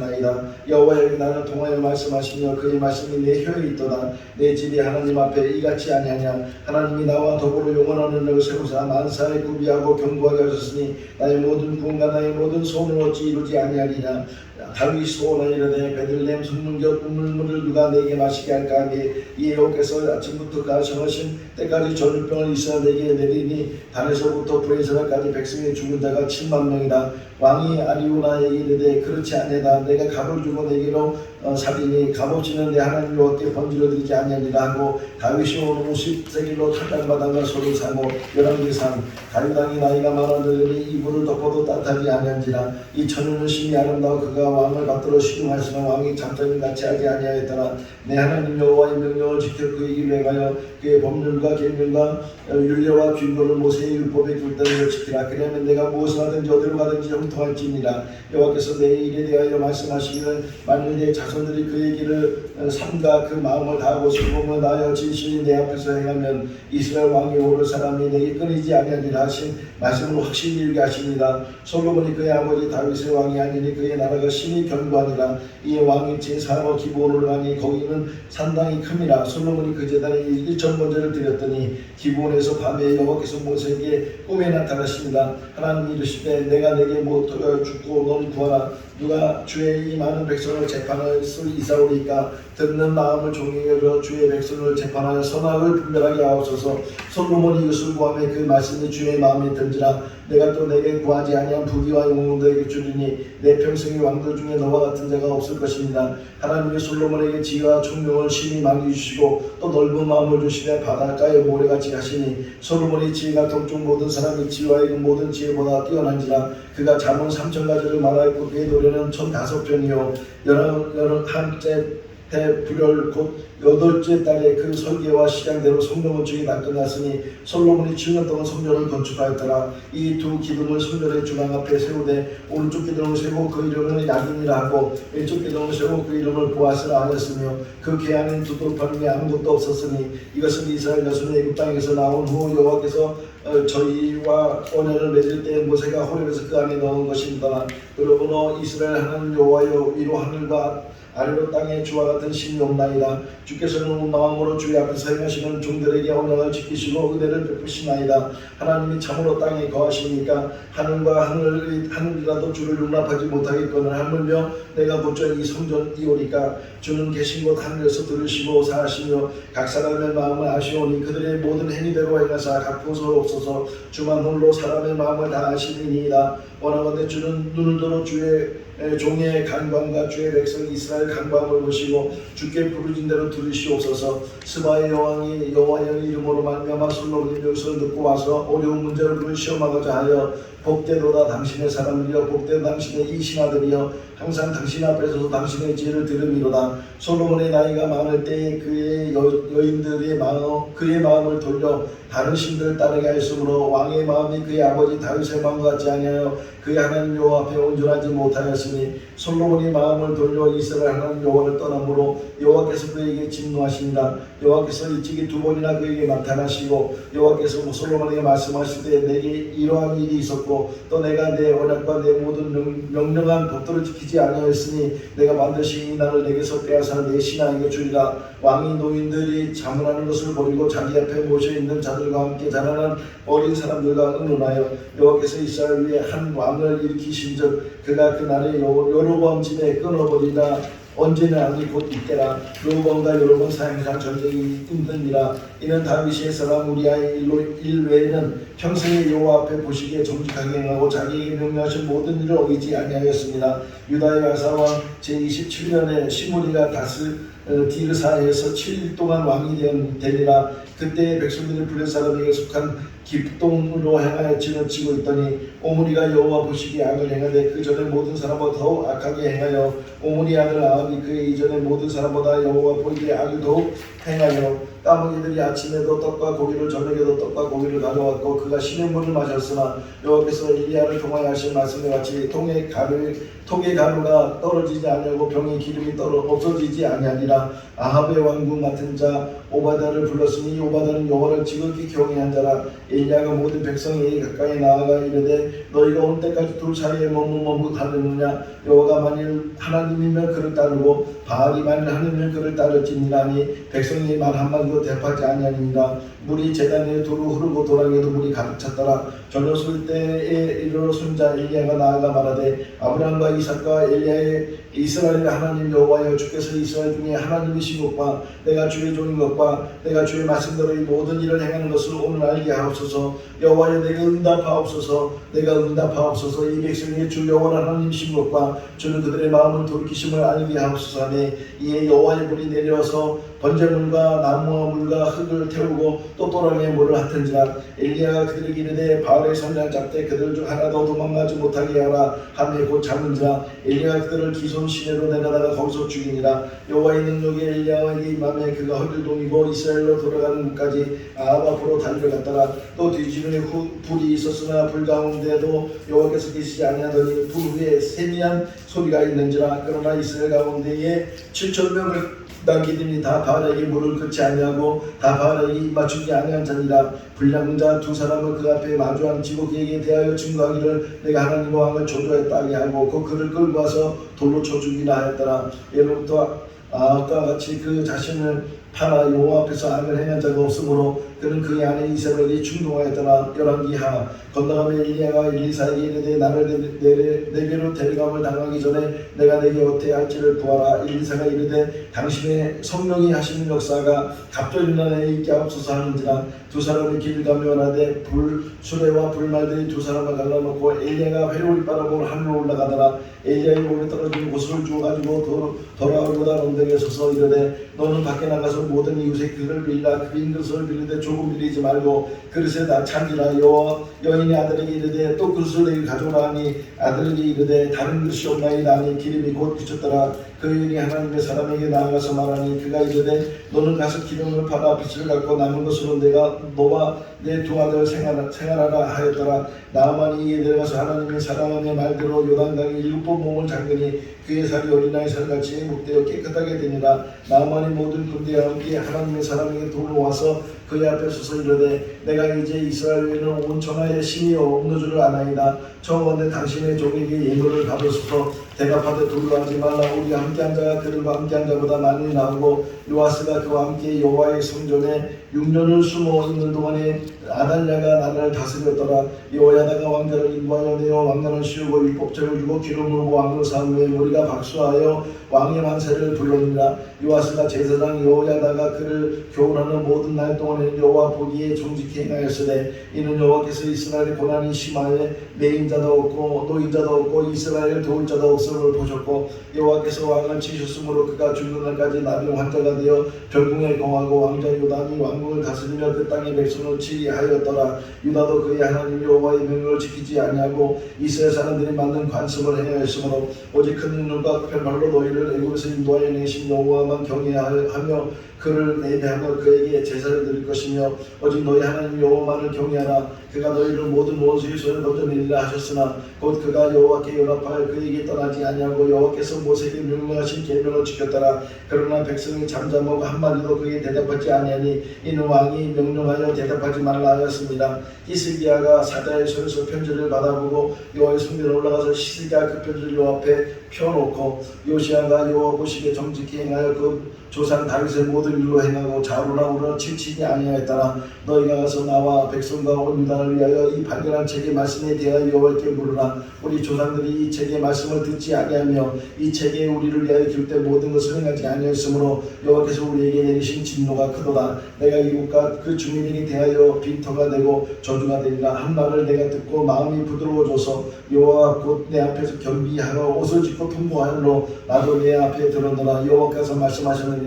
여호와여 나를 통하여 말씀하시며 그의 말씀이 내 혀에 있도다. 내 집이 하나님 앞에 이같이 아니하냐. 하나님이 나와 더불어 영원한 은혜를 세우사 만사에 구비하고 경고하게 하셨으니 나의 모든 구원과 나의 모든 소원을 어찌 이루지 아니하리냐. 다윗이 소원하이르되 베들레헴 성문곁 우물물을 누가 내게 마시게 할까 하니 이 여호와께서 아침부터 그가 정하신 때까지 전염병을 이스라엘에게 내리니 단에서부터 브레이스라까지 백성의 죽은 자가 7만 명이다. 왕이 아리우나에게 이르되 그렇지 아니하다. 아니하니라. 내가 값을 주고 내게로 살리니 값없이는 내 하나님 여호와께 번지러 드리지 아니하니라 하고 다윗이 오는 50세겔로 탈장마당과 소를 사고 열왕기상 다윗 왕이 나이가 많아들으니 이불을 덮어도 따뜻하지 아니한지라. 이 천년은 심히 아름다워 그가 왕을 받들어 시중하시는 왕이 잠자는 같이 하지 아니하였더라. 내 하나님 여호와의 명령을 지켜 그의 길을 행하여 그의 법률과 계명과 율례와 균도를 모세의 율법에 굴다는 지키라. 그러면 내가 무엇을 하든지 어디로 가든지 형통할지니라. 여호와께서 내 일에 대하여 말씀하시기를 만일 내 자손들이 그의 길을 삼가 그 마음을 다하고 슬픔을 다하여 진실히 내 앞에서 행하면 이스라엘 왕이 오를 사람이 내게 끊이지 아니하리라 하신 말씀을 확실히 일게 하십니다. 솔로몬이 그의 아버지 다윗의 왕이 아니니 그의 나라가 심히 견고하니라. 이에 왕이 제4로 기브온으로 가니 거기는 상당히 큽니다. 솔로몬이 그 제단에 1,000번제를 드렸더니 기브온에서 밤에 여호와께서 모세에게 꿈에 나타나십니다. 하나님이 이르시되 내가 내게 못 죽고 너는 구하라. 누가 주의 이 많은 백성을 재판할 수 있사오리까. 듣는 마음을 종에게 여겨 주의 백성을 재판하여 선악을 분별하게 하옵소서. 솔로몬이 이것을 구하며 그 말씀이 주의 마음에 든지라. 내가 또 내게 구하지 아니한 부귀와 영웅도 너에게 주리니 내 평생의 왕들 중에 너와 같은 자가 없을 것입니다. 하나님이 솔로몬에게 지혜와 총명을 심히 많이 주시고 또 넓은 마음을 주시되 바닷가에 모래같이 하시니 솔로몬이 지혜가 동쪽 모든 사람이 지혜와 그 모든 지혜보다 뛰어난지라. 그가 잠언 3,000가지를 말하였고 그의 노래는 1,005편이요 여러 한째 대불열 곧 8째 달에 그 설계와 시장대로 성전 건축이 다 끝났으니 솔로몬이 7년 동안 성전을 건축하였더라. 이 두 기둥을 성전의 중앙 앞에 세우되 오른쪽 기둥을 세우고 그 이름을 야긴이라 하고 왼쪽 기둥을 세우고 그 이름을 보아스라 하였으며 그 계안엔 두 돌판이 아무것도 없었으니 이것은 이스라엘 자손이 애굽 땅에서 나온 후 여호와께서 저희와 언약을 맺을 때 모세가 호렙에서 그 안에 넣은 것입니다. 그러므로 이스라엘 하나님 여호와여 위로 하늘과 아래로 땅에 주와 같은 신이 없나이다. 주께서는 온 마음으로 주의 앞에서 행하시는 종들에게 언약을 지키시고 은혜를 베푸시나이다. 하나님이 참으로 땅에 거하시니까 하늘과 하늘이라도 주를 용납하지 못하겠거늘 하물며 내가 보쳐 이 성전이오리까. 주는 계신 곳 하늘에서 들으시고 사하시며 각 사람의 마음을 아시오니 그들의 모든 행위대로 행하사 갚으소 없어서 주만 홀로 사람의 마음을 다 아시니이다. 원하건대 주는 눈을 들어 주의 종의 간광과 주의 백성 이스라엘 간광을 보시고 주께 부르신 대로 들으시옵소서. 스바의 여왕이 여호와의 이름으로 말미암아 솔로몬의 묘소를 듣고 와서 어려운 문제를 그를 시험하고자 하여 복되도다 당신의 사람이여 복된 당신의 이 신하들이여 항상 당신 앞에 서서 당신의 지혜를 들음이로다. 솔로몬의 나이가 많을 때에 그의 여인들의 그의 마음을 돌려 다른 신들을 따르게 하였으므로 왕의 마음이 그의 아버지 다윗의 마음과 같지 아니하여 그의 하나님 여호와 앞에 온전하지 못하였으니 솔로몬이 마음을 돌려 이스라엘 하나님 여호와를 떠남으로 여호와께서 그에게 진노하시니라. 여호와께서 일찍이 2번이나 그에게 나타나시고 여호와께서 솔로몬에게 말씀하실 때 내게 이러한 일이 있었고 또 내가 내 언약과 내 모든 명령한 법도를 지키지 아니하였으니 내가 반드시 이 날을 내게서 빼앗아 내 신하에게 주리라. 왕이 노인들이 자문하는 것을 버리고 자기 앞에 모셔 있는 자들과 함께 자라난 어린 사람들과 의논하여 여호와께서 이스라엘 위에 한 왕을 일으키신즉 그가 그날에 여로보암 집에 끊어버리라. 언제나 아니 곧 이때라. 여로보암과 여로보암 사형상 전쟁이 힘드니라. 이는 다윗의 사람 우리아의 일 외에는 평생에 여호와 앞에 보시기에 정직하게 행하고 자기에게 명령하신 모든 일을 어기지 아니하였습니다. 유다의 아사왕 제27년에 시므리가 디르사에서 7일 동안 왕이 되니라. 그때 백성들이 블레 사람에게 속한 깁동으로 행하여 지나치고 있더니 오므리가 여호와 보시기에 악을 행하되 그 전에 모든 사람보다 더욱 악하게 행하여 오므리 아들 아합이 그의 이전의 모든 사람보다 여호와 보기에 악을 더욱 행하여 까마귀들이 아침에도 떡과 고기를 저녁에도 떡과 고기를 가져왔고 그가 신의 물을 마셨으나 여호와께서 엘리야를 통하여 하신 말씀과 같이 통의 가루가 떨어지지 아니하고 병의 기름이 없어지지 아니하니라. 아합의 왕궁 같은 자 오바다를 불렀으니 오바다는 여호와를 지극히 경외한 자라. 엘리야가 모든 백성에게 가까이 나아가 이르되 너희가 온 때까지 둘 사이에 머뭇머뭇하느냐. 여호와가 만일 하나님이면 그를 따르고 바알이 만일 하나님이면 그를 따를지니라니 백성이 말 한마디도 아니하여도 대파지 아니하니라. 물이 제단 위에 두루 흐르고 도랑에도 물이 가득 찼더라. 저녁 술 때에 이르러 손자 엘리야가 나아가 말하되 아브라함과 이삭과 엘리야의 이스라엘 하나님 여호와여, 주께서 이스라엘 중에 하나님이신 것과 내가 주의 종인 것과 내가 주의 말씀대로 이 모든 일을 행하는 것을 오늘 알게 하옵소서. 여호와여, 내가 응답하옵소서. 내가 응답하옵소서. 이 백성의 주 여호와 하나님이신 것과 주는 그들의 마음을 돌이키심을 알게 하옵소서 하매 이에 여호와의 불이 내려서 번제물과 나무와 물과 흙을 태우고 또 또랑에 물을 핫은지라. 엘리야가 그들에게 이르되 바알의 선장 잡되 그들 중 하나도 도망가지 못하게 하라 하며 곧 잡는지라. 엘리야가 그들을 기손 시내로 내려다가 거기서 죽이니라. 여호와의 능력이 엘리야에게 임하매 그가 허리를 동이고 이스라엘로 돌아가는 곳까지 아합 앞으로 달려갔더라. 또 뒤지면에 불이 있었으나 불 가운데도 여호와께서 계시지 아니하더니 불 후에 세미한 소리가 있는지라. 그러나 이스라엘 가운데에 7,000명을 기든이 다 바알에게 물을 끊지 아니하고 다 바알에게 입맞추지 아니한 자니라. 불량자 두 사람을 그 앞에 마주 앉히고 그에게 대하여 증거하기를 내가 하나님과 왕을 조조했다 하게 하고 그 그를 끌고 와서 돌로 쳐 죽이라 하였더라. 예로부터 아합과 같이 그 자신을 팔아 여호와 앞에서 악을 행한 자가 없으므로 그는 그의 아내 이세벨이 충동하였더라. 열왕기하. 건너가며 엘리야가 엘리사에게 이르되 나를 내게로 데려감을 당하기 전에 내가 내게 어떻게 할지를 구하라. 엘리사가 이르되 당신의 성령이 하시는 역사가 갑절이 나에 있게 하옵소서 하는지라. 두 사람이 길을 가며 하되 수레와 불말들이 두 사람을 갈라놓고 엘리야가 회오리 바라보고 하늘로 올라가더라. 엘리야의 몸에 떨어진 곳을 주어가지고 돌아오고다 언덕에 서서 이르되 너는 밖에 나가서 모든 이웃의 그릇을 빌라. 그 빈 그릇을 빌리되 조금 빌리지 말고 그릇에다 찬지라. 여인이 아들에게 이르되 또 그릇을 내게 가져오라 하니 아들에게 이르되 다른 그릇이 없나이다 하니 기름이 곧 비쳤더라. 그 여인이 하나님의 사람에게 나아가서 말하니 그가 이르되 너는 가서 기름을 팔아 빚을 갚고 남은 것으로 너와 내 두 아들 생활하라 하였더라. 나아만이 이에 내려가서 하나님의 사람의 말대로 요단강에 7번 몸을 잠그니 그의 살이 어린아이 살같이 회복되어 깨끗하게 되니라. 나아만이 모든 군대와 함께 하나님의 사람에게 돌로 와서 그의 앞에 서서 이르되 내가 이제 이스라엘에는 온 천하에 신이 없는 줄을 아나이다. 청하건대 당신의 종에게 예물을 받으소서. 대답하되 두려워하지 말라. 우리가 함께한 자가 그들과 함께한 자보다 많이 나오고 요아스가 그와 함께 여호와의 성전에 6년을 숨어 있는 동안에 아달랴가 나라를 다스렸더라. 여호야다가 왕자를 인도하여 내어 왕관을 씌우고 율법책을 주고 기름을 부어 왕으로 삼은 후에 머리가 박수하여 왕의 만세를 불렀느니라. 요아스가 제사장 여호야다가 그를 교훈하는 모든 날 동안에 여호와 보기에 정직히 행하였으되 이는 여호와께서 이스라엘의 고난이 심하여 매인자도 없고 노인자도 없고 이스라엘을 도울 자도 없음을 보셨고 여호와께서 왕을 치셨으므로 그가 죽는 날까지 나병 환자가 되어 병궁에 거하고 왕자 요담이 왕국을 다스리며 그 땅의 백성을 치리하였더라. 유다도 그의 하나님 여호와의 명령을 지키지 아니하고 이스라엘 사람들이 만든 관습을 행하였으므로 오직 큰 능력과 큰 발로 너희를 애굽에서 인도하여 내신 여호와만 경외하며 그를 예배하며 그에게 제사를 드릴 것이며 오직 너희 하나님 여호와만을 경외하라. 그가 너희를 모든 원수의 손에 던져내리라 하셨으나 곧 그가 여호와께 연합하여 그에게 떠나지 아니하고 여호와께서 모세에게 명령하신 계명을 지켰더라. 그러나 백성이 잠잠하고 한마디도 그에게 대답하지 아니하니 이는 왕이 명령하여 대답하지 말라 하였습니다. 히스기야가 사자의 손에서 편지를 받아보고 여호와의 성전에 올라가서 히스기야 그 편지를 여호와 앞에 펴놓고 요시야가 여호와 보시기에 정직히 행하여 그 조상 다윗의 모든 일로 행하고 좌우나 우러나 치치지 아니하였더라. 너희가 가서 나와 백성과 온 유다를 위하여 이 발견한 책의 말씀에 대하여 여호와께 물으라. 우리 조상들이 이 책의 말씀을 듣지 아니하며 이 책에 우리를 위하여 기울 때 모든 것을 행하지 아니하였으므로 여호와께서 우리에게 내리신 진노가 크도다. 내가 이곳과 그 주민에게 대하여 빈터가 되고 저주가 되리라 한 말을 내가 듣고 마음이 부드러워져서 여호와 곧 내 앞에서 겸비하여 옷을 찢고 통보하였노. 나도 내 앞에 들었노라. 여호와께서 말씀하셨느니라.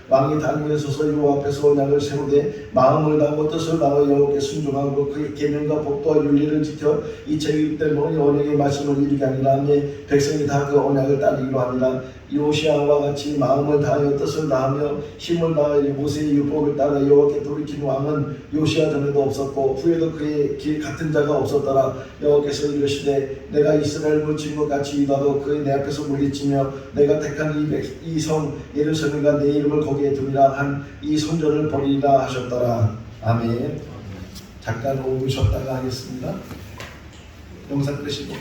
왕이 단위에 서서 여호와 앞에서 언약을 세우되 마음을 다하고 뜻을 다하여 여호와께 순종하고 그의 계명과 법도와 윤리를 지켜 이 책을 때문에 언약의 말씀을 이루게 하니라 하며 백성이 다 그 언약을 따르기로 하니라. 요시야와 같이 마음을 다하여 뜻을 다하며 힘을 다하여 모세의 율법을 따라 여호와께 돌이킨 왕은 요시야 전에도 없었고 후에도 그의 길 같은 자가 없었더라. 여호와께서 이르시되 내가 이스라엘 물친 것 같이 유다도 그의 내 앞에서 물리치며 내가 택한 이 성 예루살렘과 내 이름을 거기에 두리라 한 이 성전을 버리리라 하셨더라. 아멘. 잠깐 오셨다가 하겠습니다. 영상 끄시고